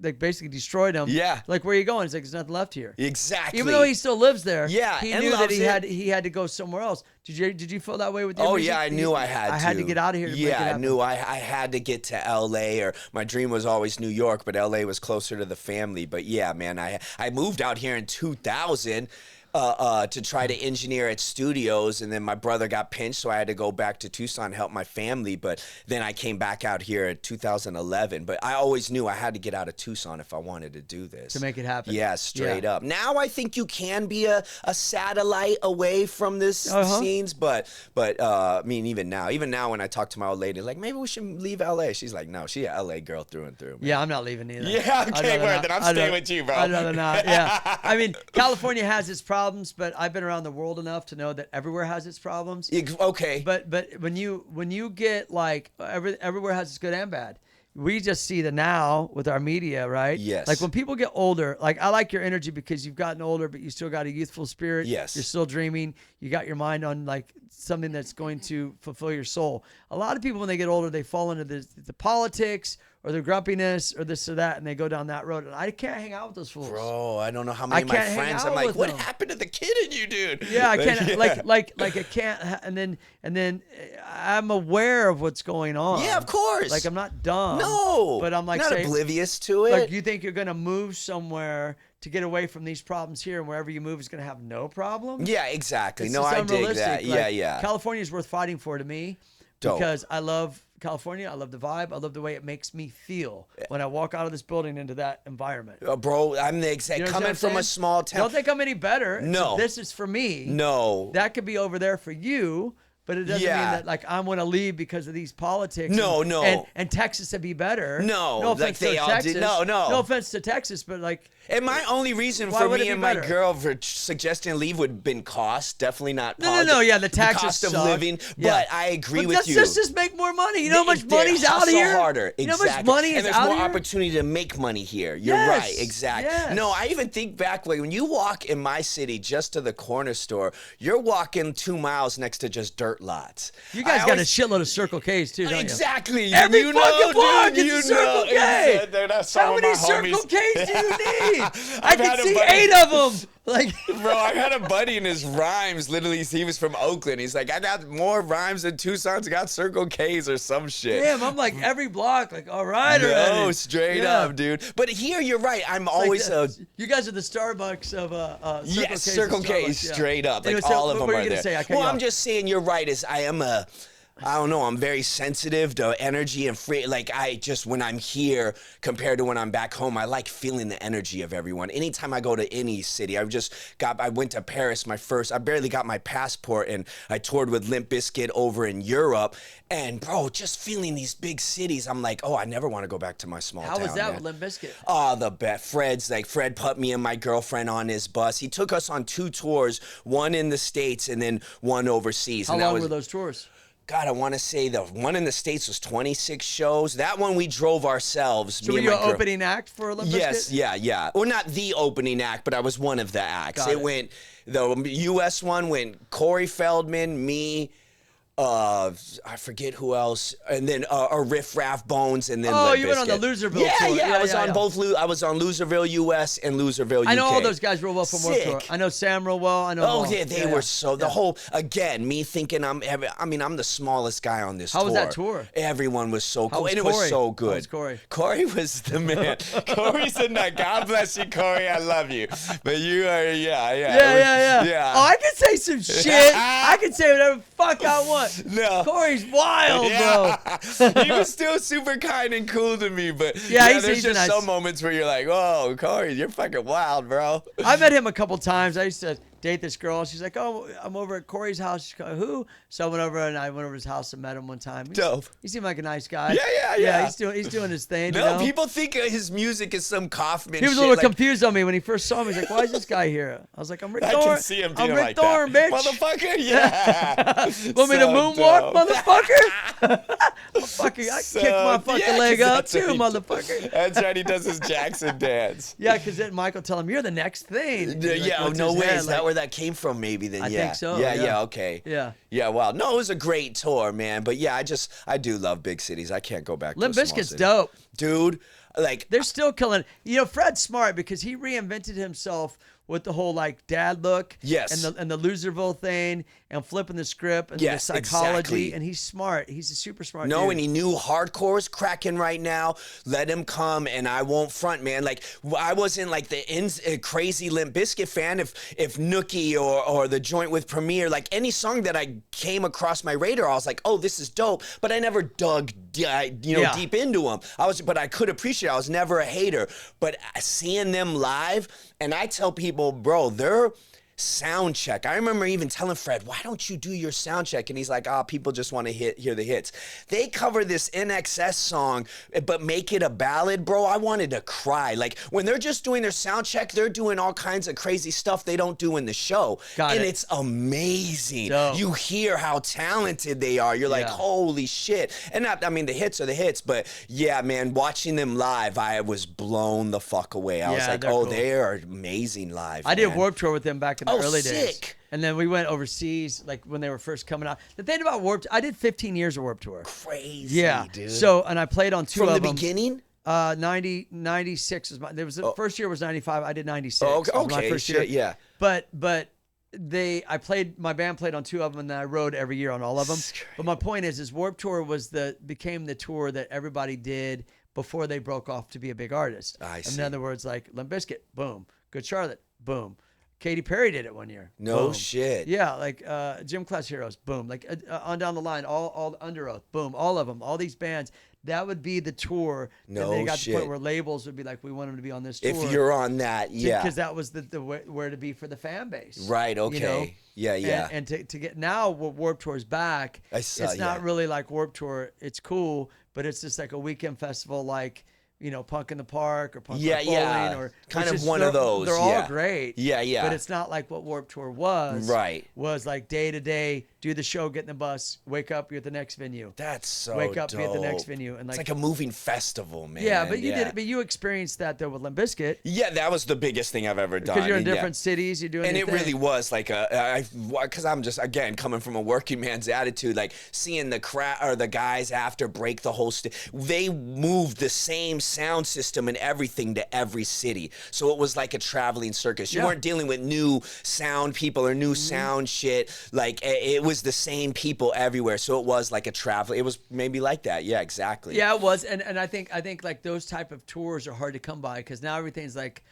Like basically destroyed him. Yeah. Like, where are you going? He's like, there's nothing left here. Exactly. Even though he still lives there. Yeah, He and knew that loves he had to go somewhere else. Did you feel that way with your Oh music? yeah, I knew I had to. I had to get out of here to make it Yeah, I happen. knew I had to get to LA, or my dream was always New York, but LA was closer to the family. But yeah, man, I moved out here in 2000. To try to engineer at studios, and then my brother got pinched, so I had to go back to Tucson and help my family. But then I came back out here in 2011. But I always knew I had to get out of Tucson if I wanted to do this. To make it happen. Yeah, straight up. Now I think you can be a satellite away from this scenes, but I mean, even now when I talk to my old lady, like, maybe we should leave LA. She's like, no, she a LA girl through and through. Man. Yeah, I'm not leaving either. Yeah, okay, word. Then I'm staying with you, bro. I'd rather not. Yeah, I mean, California has its problems, but I've been around the world enough to know that everywhere has its problems. Okay. But when you get like everywhere has its good and bad. We just see the now with our media, right? Yes. Like when people get older, like I like your energy because you've gotten older, but you still got a youthful spirit. Yes. You're still dreaming. You got your mind on like something that's going to fulfill your soul. A lot of people when they get older, they fall into the politics or the grumpiness or this or that, and they go down that road. And I can't hang out with those fools. Bro, I don't know how many of my can't hang friends. out I'm like, with what them. happened to the kid in you, dude? Yeah, I can't like I can't. And then I'm aware of what's going on. Yeah, of course. Like I'm not dumb. No, but I'm like not oblivious to it. Like you think you're gonna move somewhere to get away from these problems here, and wherever you move is gonna have no problem. Yeah, exactly. It's No, just I dig unrealistic. that. Like, Yeah. California is worth fighting for to me Dope. because I love California. I love the vibe. I love the way it makes me feel when I walk out of this building into that environment. Bro, I'm the exact You know what coming I'm from saying? a small town. Don't think I'm any better. No. This is for me. No. That could be over there for you, but it doesn't mean that like I want to leave because of these politics. No, no. And Texas to be better. No, No like offense they to all Texas. did. No. No offense to Texas, but like. And my only reason Why for would it me be and my better? girl for suggesting leave would have been cost. Definitely not No. Yeah, the taxes cost of suck. living. Yeah. But I agree But with let's you. just make more money. You know how much They money's out hustle here? harder. You know Exactly. how much money is and there's out more here? opportunity to make money here. You're Yes, right. Exactly. yes. No, I even think back when you walk in my city just to the corner store, you're walking 2 miles next to just dirt lots. You guys got a shitload of Circle K's too, don't you? Exactly. Every you fucking block dude, is a you Circle know. K. That's some How of many my Circle homies. K's do you need? I I've can had a see buddy- 8 of them. Like, Bro, I got a buddy in his rhymes. Literally, he was from Oakland. He's like, I got more rhymes than Tucson's got Circle K's or some shit. damn, I'm like every block, like, all right, No, already. straight Yeah. up, dude. But here, you're right. I'm Like always you guys are the Starbucks of Circle yes, K's and Circle K, Starbucks, yeah. straight up. Anyway, Like so all of what them were you are gonna there. say? I cut Well, you I'm off. just saying you're right. I don't know. I'm very sensitive to energy and free. Like when I'm here compared to when I'm back home, I like feeling the energy of everyone. Anytime I go to any city, I went to Paris, I barely got my passport, and I toured with Limp Bizkit over in Europe. And bro, just feeling these big cities, I'm like, oh, I never want to go back to my small town. How was that man. with Limp Bizkit? Oh, the best. Fred put me and my girlfriend on his bus. He took us on 2 tours, one in the States and then one overseas. How and that long was, were those tours? God, I want to say the one in the States was 26 shows. That one we drove ourselves. So were you an opening act for Limp Bizkit? Yes, yeah. Well, not the opening act, but I was one of the acts. Got it. Went, the U.S. one went Corey Feldman, me, I forget who else, and then Riff Raff Bones, and then Oh, Limp you went on the Bizkit. Loserville tour. Yeah, I was yeah, on yeah. both. I was on Loserville US and Loserville UK. I know all those guys real well from Warped Tour. Sick. I know Sam real well. I know. Oh them all. yeah, they were so the whole again. Me thinking I'm the smallest guy on this tour. How was that tour? Everyone was so cool, was and it was Corey? so How good. was Corey? Corey was the man. Corey's a nut. God bless you, Corey. I love you, but you are yeah. Oh, I can say some shit. I can say whatever the fuck I want. No. Corey's wild, bro. Yeah. He was still super kind and cool to me, but he's there's just nice. some moments where you're like, "Oh, Corey, you're fucking wild, bro." I met him a couple times. I used to date this girl. She's like, "Oh, I'm over at Corey's house." She's like, "Who?" So I went over to his house and met him one time. Dope. He seemed like a nice guy. Yeah. He's doing his thing. No, you know? people think his music is some Kaufman. He was a shit, little like, confused on me when he first saw me. He's like, "Why is this guy here?" I was like, "I'm Rick I Thorne. can see him I'm being Rick like Thorne, that. bitch." Motherfucker, yeah. Want me to moonwalk, motherfucker? Motherfucker, I So, kicked my fucking yeah, leg 'cause up that's what too, he- motherfucker. That's right. He does his Jackson dance. Yeah, because then Michael tell him, "You're the next thing." And he's like, Yeah, what's no his way. head? Is that Like, where that came from? Maybe then. I Yeah. think so, Yeah. yeah. Okay. Yeah. Yeah. Wow. No, it was a great tour, man. But yeah, I do love big cities. I can't go back. Limp to a small Bizkit's city. dope. dude. Like They're still killing. You know, Fred's smart because he reinvented himself with the whole like dad look, Yes. and the Loserville thing, and flipping the script, and Yes, the psychology, exactly. and he's smart. He's a super smart. No, dude. and he knew hardcore is cracking right now. Let him come, and I won't front, man. Like I wasn't like the crazy Limp Bizkit fan. If Nookie or the joint with Premier, like any song that I came across my radar, I was like, oh, this is dope. But I never dug, Yeah. deep into them. But I could appreciate it. I was never a hater. But seeing them live, and I tell people, bro, they're sound check. I remember even telling Fred, why don't you do your sound check? And he's like, people just want to hear the hits. They cover this NXS song, but make it a ballad, bro. I wanted to cry. Like when they're just doing their sound check, they're doing all kinds of crazy stuff they don't do in the show. Got and it. it's amazing. Dope. You hear how talented they are. You're like, Yeah. holy shit. And the hits are the hits, but yeah, man, watching them live, I was blown the fuck away. I was Yeah, like, they're oh, cool. they are amazing live. I did man. Warped Tour with them back in the Oh, early days. sick. And then we went overseas, like when they were first coming out. The thing about Warped, I did 15 years of Warped Tour. Crazy, Yeah. dude. So, and I played on two From of the them. beginning? 96 was my. There was the first year was 95. I did 96. Oh, okay, That was my first year. shit, yeah. But my band played on two of them, and then I rode every year on all of them. But my point is Warped Tour became the tour that everybody did before they broke off to be a big artist. I see. In other words, like Limp Bizkit, boom. Good Charlotte, boom. Katy Perry did it one year. No boom. shit. Yeah, like Gym Class Heroes, boom. Like on down the line, all Under Oath, boom. All of them, all these bands. That would be the tour. No and they got to the point shit. where labels would be like, we want them to be on this tour. If you're on that, yeah. Because that was the where to be for the fan base. Right, okay. You know? Yeah. And to get now Warped Tour's back, I saw, it's not yeah. really like Warped Tour. It's cool, but it's just like a weekend festival like, Punk in the Park or Punk Rock Bowling or kind which of is- one of those. They're yeah. all great. Yeah. But it's not like what Warped Tour was. Right. Was like day to day, do the show, get in the bus, wake up, you're at the next venue. That's so Wake up, be at the next dope. venue, and It's like like a moving festival, man. yeah, but you did it. But you experienced that though with Limp Bizkit Yeah, that was the biggest thing I've ever done. because you're in and yeah. different cities. You're doing And your it thing. really was like because I'm just again coming from a working man's attitude, like seeing the crowd or the guys after break the whole they moved the same sound system and everything to every city. So it was like a traveling circus. You Yeah. weren't dealing with new sound people or new Mm-hmm. sound shit. Like it was the same people everywhere. So it was like a travel. It was maybe like that. Yeah, exactly. Yeah, it was, and I think like those type of tours are hard to come by because now everything's like,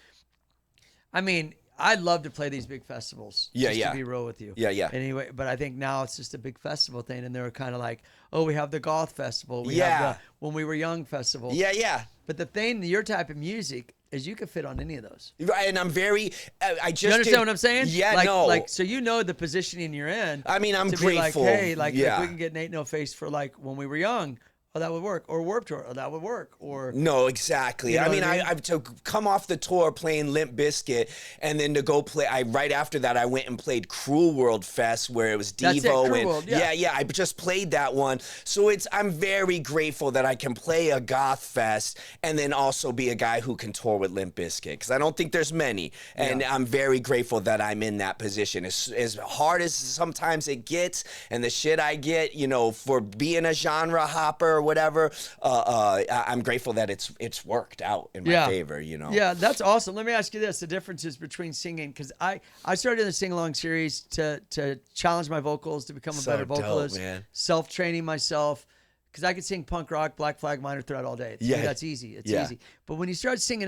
I mean, I'd love to play these big festivals. Yeah, just yeah. To be real with you. Yeah, yeah. Anyway, but I think now it's just a big festival thing, and they were kind of like, oh, we have the goth festival, we have Yeah. the When We Were Young festival. Yeah, yeah. But the thing, your type of music is you could fit on any of those. Right, and I'm very. I just. You understand what I'm saying? Yeah, like, no. Like, so you know the positioning you're in. I mean, I'm to grateful. Be like, hey, like yeah. if we can get N8NOFACE for like When We Were Young, oh, that would work. Or Warped Tour, oh, that would work. Or No, exactly. You know I mean, what I mean? I've to come off the tour playing Limp Bizkit, and then to go play. Right after that, I went and played Cruel World Fest, where it was That's it, Devo Cruel and World, yeah. yeah. I just played that one. So I'm very grateful that I can play a goth fest and then also be a guy who can tour with Limp Bizkit, because I don't think there's many, and I'm very grateful that I'm in that position. As hard as sometimes it gets, and the shit I get, for being a genre hopper or whatever. I'm grateful that it's worked out in my favor, Yeah, that's awesome. Let me ask you this: the differences between singing, because I started the sing along series to challenge my vocals to become a So better dope, vocalist, man. self-training myself, because I could sing punk rock, Black Flag, Minor Threat all day. To me, Yeah. that's easy. It's Yeah. easy. But when you start singing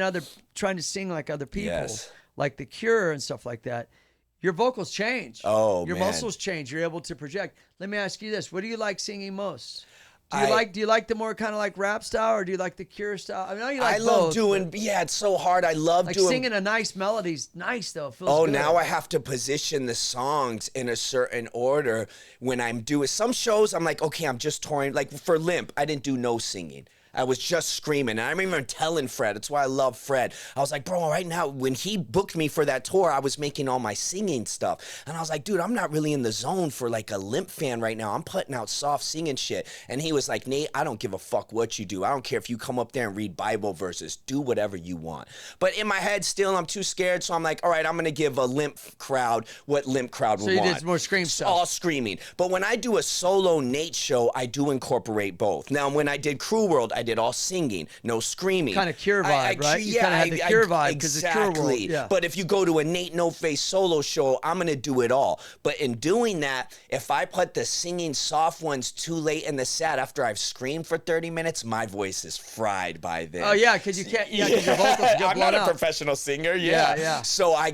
trying to sing like other people, Yes. like The Cure and stuff like that, your vocals change. Oh, your man. muscles change. You're able to project. Let me ask you this: what do you like singing most? Do you like the more kind of like rap style, or do you like the Cure style? I know you like I love both, doing. but, Yeah, it's so hard. I love like doing. singing a nice melody's nice though. It feels Oh, good. now I have to position the songs in a certain order when I'm doing some shows. I'm like, okay, I'm just touring. Like for Limp, I didn't do no singing. I was just screaming. And I remember telling Fred, that's why I love Fred. I was like, bro, right now, when he booked me for that tour, I was making all my singing stuff. And I was like, dude, I'm not really in the zone for like a Limp fan right now. I'm putting out soft singing shit. And he was like, Nate, I don't give a fuck what you do. I don't care if you come up there and read Bible verses. Do whatever you want. But in my head, still, I'm too scared. So I'm like, all right, I'm going to give a Limp crowd what Limp crowd would So you want. did more scream stuff. All screaming. But when I do a solo Nate show, I do incorporate both. Now, when I did Crew World, I did all singing, no screaming. Kind of Cure vibe, right? You Yeah, kind of had the Cure vibe because it's Cure World. exactly. Yeah. But if you go to a N8NOFACE solo show, I'm gonna do it all. But in doing that, if I put the singing soft ones too late in the set after I've screamed for 30 minutes, my voice is fried by then. Oh yeah, because you can't. Yeah, because your vocals get I'm blown not a out. professional singer. Yeah, yeah. So I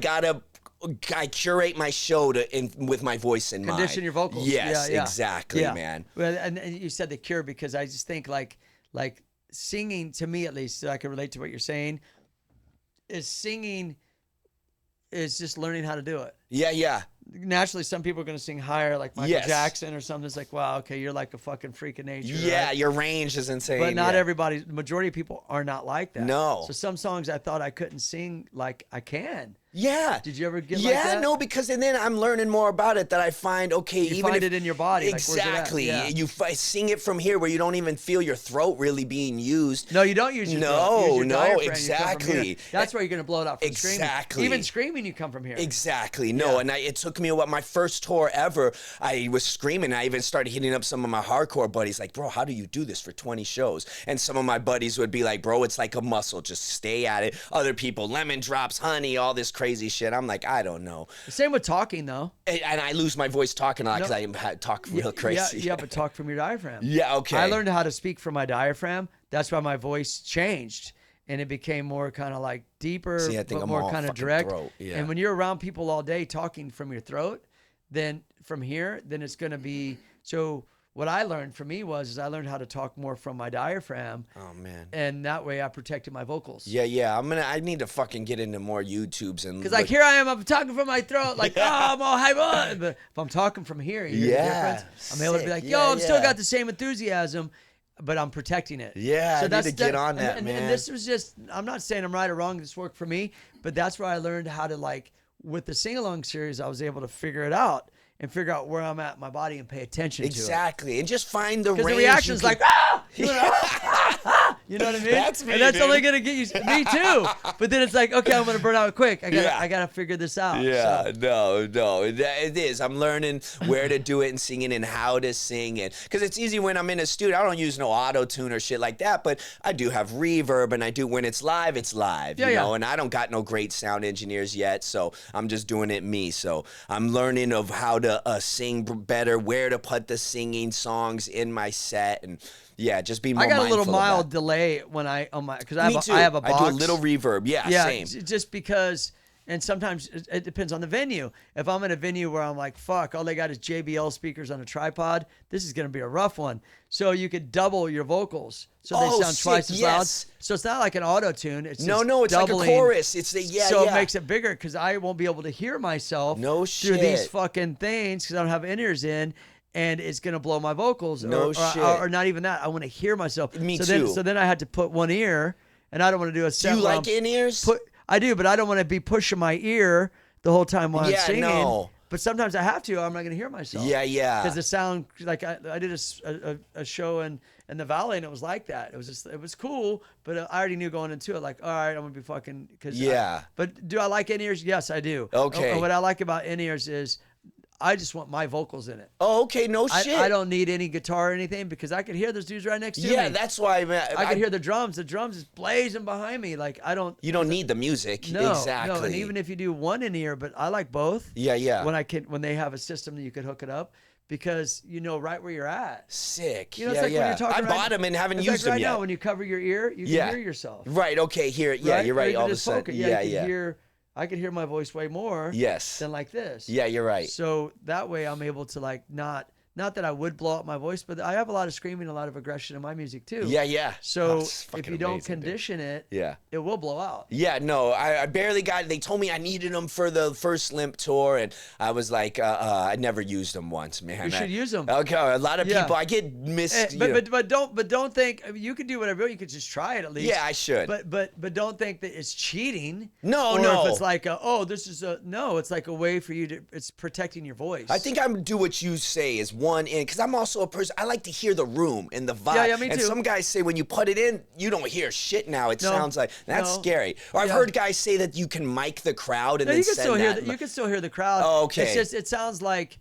curate my show with my voice in mind. Condition your vocals. Yes, Yeah. exactly, Yeah. man. Well, and you said the Cure because I just think like singing, to me at least, so I can relate to what you're saying, is just learning how to do it. Yeah. Naturally, some people are going to sing higher, like Michael Yes. Jackson or something. It's like, wow, okay, you're like a fucking freak of nature. Yeah, right? your range is insane. But not yeah. everybody, the majority of people are not like that. No. So some songs I thought I couldn't sing like I can. Yeah. Did you ever get like that? No, because and then I'm learning more about it that I find, okay, You even find if, it in your body, like, where's it at? exactly. Yeah. You sing it from here where you don't even feel your throat really being used. No, you don't use your No, throat. You use your no, diaphragm, you come from exactly. here. That's where you're going to blow it out from Exactly. screaming. Even screaming, you come from here. Exactly. No, Yeah. and it took me my first tour ever. I was screaming. I even started hitting up some of my hardcore buddies, like, bro, how do you do this for 20 shows? And some of my buddies would be like, bro, it's like a muscle. Just stay at it. Other people, lemon drops, honey, all this crazy shit. I'm like, I don't know. Same with talking, though. And I lose my voice talking a lot because No. I talk real crazy. Yeah, but talk from your diaphragm. Yeah, okay. I learned how to speak from my diaphragm. That's why my voice changed. And it became more kind of like deeper, See, I think but I'm more all kind of fucking direct. throat, yeah. And when you're around people all day talking from your throat, then from here, then it's going to be. So what I learned for me was I learned how to talk more from my diaphragm. Oh, man. And that way I protected my vocals. Yeah. I need to fucking get into more YouTubes and Because like here I am, I'm talking from my throat, like, oh, I'm all hype. But if I'm talking from here, you hear the Yeah, difference? I'm able to be sick. like, yo, Yeah, I'm still yeah. got the same enthusiasm, but I'm protecting it. Yeah, I need to get on that, and man. this was just, I'm not saying I'm right or wrong, this worked for me, but that's where I learned how to, like, with the sing-along series, I was able to figure it out and figure out where I'm at in my body and pay attention to it. Exactly. And just find the range. Because the reaction's like, ah! You know what I mean? That's me, and that's dude. only gonna get you. Me too. But then it's like, okay, I'm gonna burn out quick. I gotta figure this out. Yeah, So. no, it is. I'm learning where to do it and singing and how to sing it. Because it's easy when I'm in a studio. I don't use no auto-tune or shit like that, but I do have reverb, and I do when it's live, you know, and I don't got no great sound engineers yet, so I'm just doing it me. So I'm learning of how to sing better, where to put the singing songs in my set, and yeah, just be more mindful. I got a little of mild that. delay when I on my because Me too. I have a box. I do a little reverb. Yeah, same. Just because. And sometimes it depends on the venue. If I'm in a venue where I'm like, fuck, all they got is JBL speakers on a tripod, this is going to be a rough one. So you could double your vocals so they sound twice as loud. So it's not like an auto tune. It's no, just it's doubling. like a chorus. It's the So it makes it bigger because I won't be able to hear myself through these fucking things because I don't have in-ears in. And it's gonna blow my vocals, or not even that. I want to hear myself. Me too. So then I had to put one ear, and I don't want to do a set. Do you like in-ears? I do, but I don't want to be pushing my ear the whole time while I'm singing. No. But sometimes I have to. Or I'm not going to hear myself. Yeah. Because the sound, like I did a show in the Valley, and it was like that. It was cool, but I already knew going into it, like, all right, I'm gonna be fucking. But do I like in-ears? Yes, I do. Okay. And what I like about in-ears is I just want my vocals in it. Oh, okay, no shit. I don't need any guitar or anything because I could hear those dudes right next to me. Yeah, that's why, man. I could hear the drums. The drums is blazing behind me. Like I don't. You don't need the music. No, exactly. No, and even if you do one in ear, but I like both. Yeah. When they have a system that you could hook it up. Because you know right where you're at. Sick. You know, it's like when you're talking I bought them and haven't used them right yet. Now, when you cover your ear, you can hear yourself. Right. Okay. Here. Yeah. You're right. Or you All of a just sudden. focus. Yeah. I could hear my voice way more. Yes. Than like this. Yeah. You're right. So that way I'm able to like not that I would blow up my voice, but I have a lot of screaming, a lot of aggression in my music too. Yeah. So if you don't condition it, it will blow out. Yeah, no, I barely got it. They told me I needed them for the first Limp tour, and I was like, I never used them once, man. You should use them. Okay, a lot of people, I get missed. But don't think you could do whatever. You could just try it at least. Yeah, I should. But don't think that it's cheating. No. If it's like it's like a way for you to. It's protecting your voice. I think I'm gonna do what you say is one in, because I'm also a person. I like to hear the room and the vibe. Yeah, me too. And some guys say when you put it in, you don't hear shit now. It sounds like that's scary. Or I've heard guys say that you can mic the crowd and then send that. You can still hear the crowd. Oh, okay. It's just it sounds like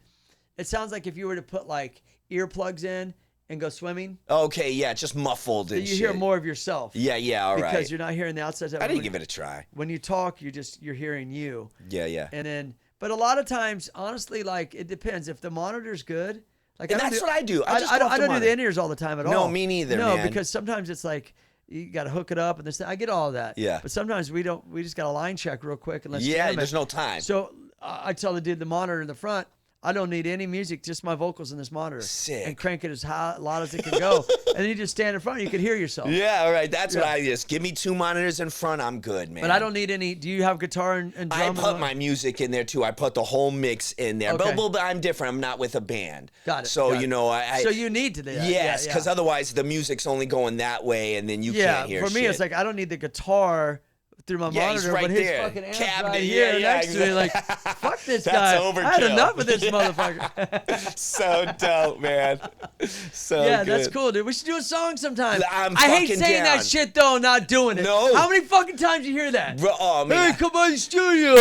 if you were to put like earplugs in and go swimming. Okay, yeah, just muffled and you shit. hear more of yourself. Yeah, all right. Because you're not hearing the outside. I didn't give it a try. When you talk, you're hearing you. Yeah. And then, but a lot of times, honestly, like it depends. If the monitor's good, like and that's what I do. I don't do the in-ears all the time at all. No, me neither. No, man. because sometimes it's like you got to hook it up and this. I get all of that. Yeah. But sometimes we don't. We just got a line check real quick and let's. Yeah, there's no time. So I tell the dude the monitor in the front. I don't need any music, just my vocals in this monitor. Sick. And crank it as loud as it can go. And then you just stand in front, you can hear yourself. Yeah, all right. That's what I just give me 2 monitors in front. I'm good, man. But I don't need any. Do you have guitar and drum? I put my music in there too. I put the whole mix in there. Okay. But I'm different. I'm not with a band. Got it. So, got you know, So you need to do that. Yes, because otherwise the music's only going that way and then you can't hear for me, shit. it's like I don't need the guitar through my monitor, he's right but his there. fucking amp Cabinet, right here next to me. Like, fuck this guy. overkill. I had enough of this motherfucker. So dope, man. So good. That's cool, dude. We should do a song sometime. I hate fucking saying down. that shit though, not doing it. No. How many fucking times you hear that? Bro, oh, man. Hey, come on the studio.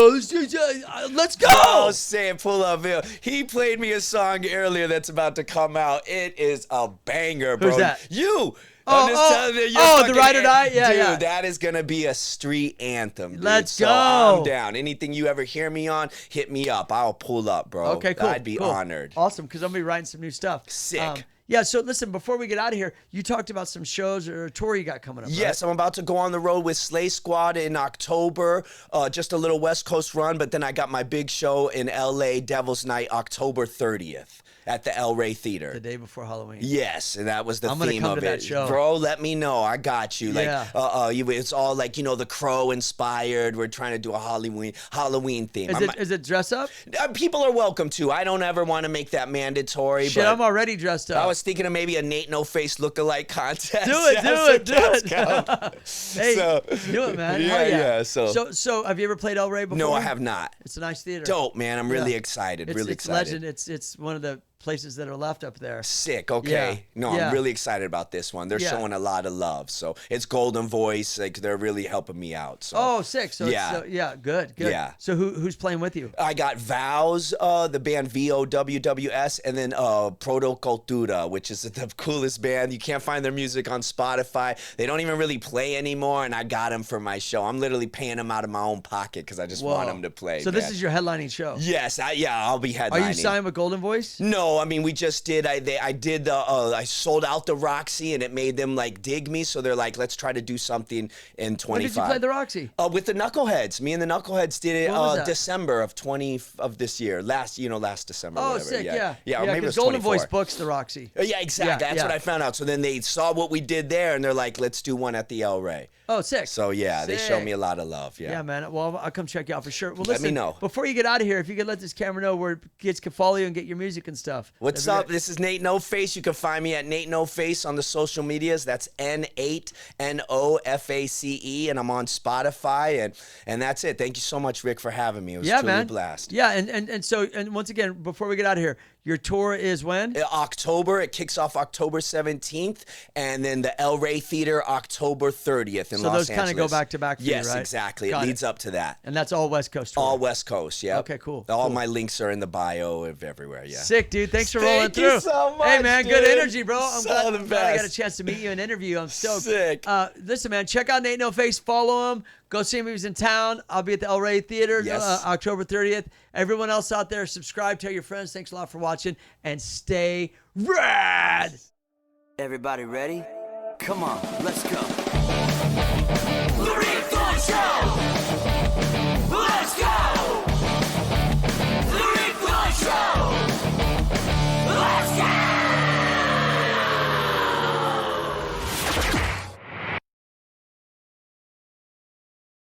Let's go. Oh, say it, pull up, Bill. He played me a song earlier that's about to come out. It is a banger, bro. Who's that? You. Oh, I'm just telling you, you're the fucking Ride or Die? Yeah, dude, yeah. that is gonna be a street anthem, dude. Let's so go. I'm down. Anything you ever hear me on, hit me up. I'll pull up, bro. Okay, cool. I'd be honored. Awesome, because I'm gonna be writing some new stuff. Sick. Yeah, so listen, before we get out of here, you talked about some shows or a tour you got coming up. Yes, right? I'm about to go on the road with Slay Squad in October, just a little West Coast run, but then I got my big show in LA, Devil's Night, October 30th. At the El Rey Theater. The day before Halloween. Yes, and that was the I'm gonna theme come of to it. that show. Bro, let me know. I got you. Like, Yeah. It's all like, the Crow inspired. We're trying to do a Halloween theme. Is it dress up? People are welcome to. I don't ever want to make that mandatory. Shit, but I'm already dressed up. I was thinking of maybe a N8NOFACE lookalike contest. Do it. Hey, So- do it, man. Yeah, Hell yeah, So have you ever played El Rey before? No, I have not. It's a nice theater. Dope, man. I'm really excited. It's excited. legend. It's one of the places that are left up there. Sick. Okay. Yeah. No, Yeah. I'm really excited about this one. They're Yeah. showing a lot of love. So it's Golden Voice. Like they're really helping me out. So. Oh, sick. So Yeah. yeah, good. Yeah. So who's playing with you? I got Vows, the band VOWWS, and then Proto Cultura, which is the coolest band. You can't find their music on Spotify. They don't even really play anymore, and I got them for my show. I'm literally paying them out of my own pocket because I just want them to play. So man. this is your headlining show. Yes, I'll be headlining. Are you signed with Golden Voice? No, I mean we just did. I sold out the Roxy, and it made them like dig me. So they're like, let's try to do something in 25. When did you play the Roxy? With the Knuckleheads. Me and the Knuckleheads did it When was that? December of this year. Last December. Oh, whatever. sick. Yeah. Yeah. Or maybe it 'cause was Golden 24. Voice books the Roxy. Yeah, exactly. Yeah, That's yeah. what I found out. So then they saw what we did there, and they're like, let's do one at the El Rey. Oh, sick. So yeah, they showed Sick. me a lot of love. Yeah. Yeah, man. Well, I'll come check you out for sure. Well, Let me listen, know. before you get out of here, if you could let this camera know where kids can follow you and get your music and stuff. What's that'd be up? great. This is N8NOFACE. You can find me at N8NOFACE on the social medias. That's N8NOFACE, and I'm on Spotify, and that's it. Thank you so much, Rick, for having me. It was truly a blast. Yeah, and once again, before we get out of here, your tour is when? October. It kicks off October 17th, and then the El Rey Theater October 30th in So Los those Angeles. kinda go back to back for you, Yes, right? exactly. Got It it. leads up to that. And that's all West Coast tour. All West Coast, yeah. Okay, cool, All cool. my links are in the bio of everywhere, yeah. Sick, dude. Thanks for Thank rolling through. you so Hey, much, man, good dude. energy, bro. I'm So glad, the I'm glad I got a best. chance to meet you and interview you. I'm stoked. Sick. Listen, man, check out N8NOFACE. Follow him. Go see him if he's in town. I'll be at the El Rey Theater Yes. October 30th. Everyone else out there, subscribe, tell your friends. Thanks a lot for watching, and stay rad. Everybody ready? Come on, let's go.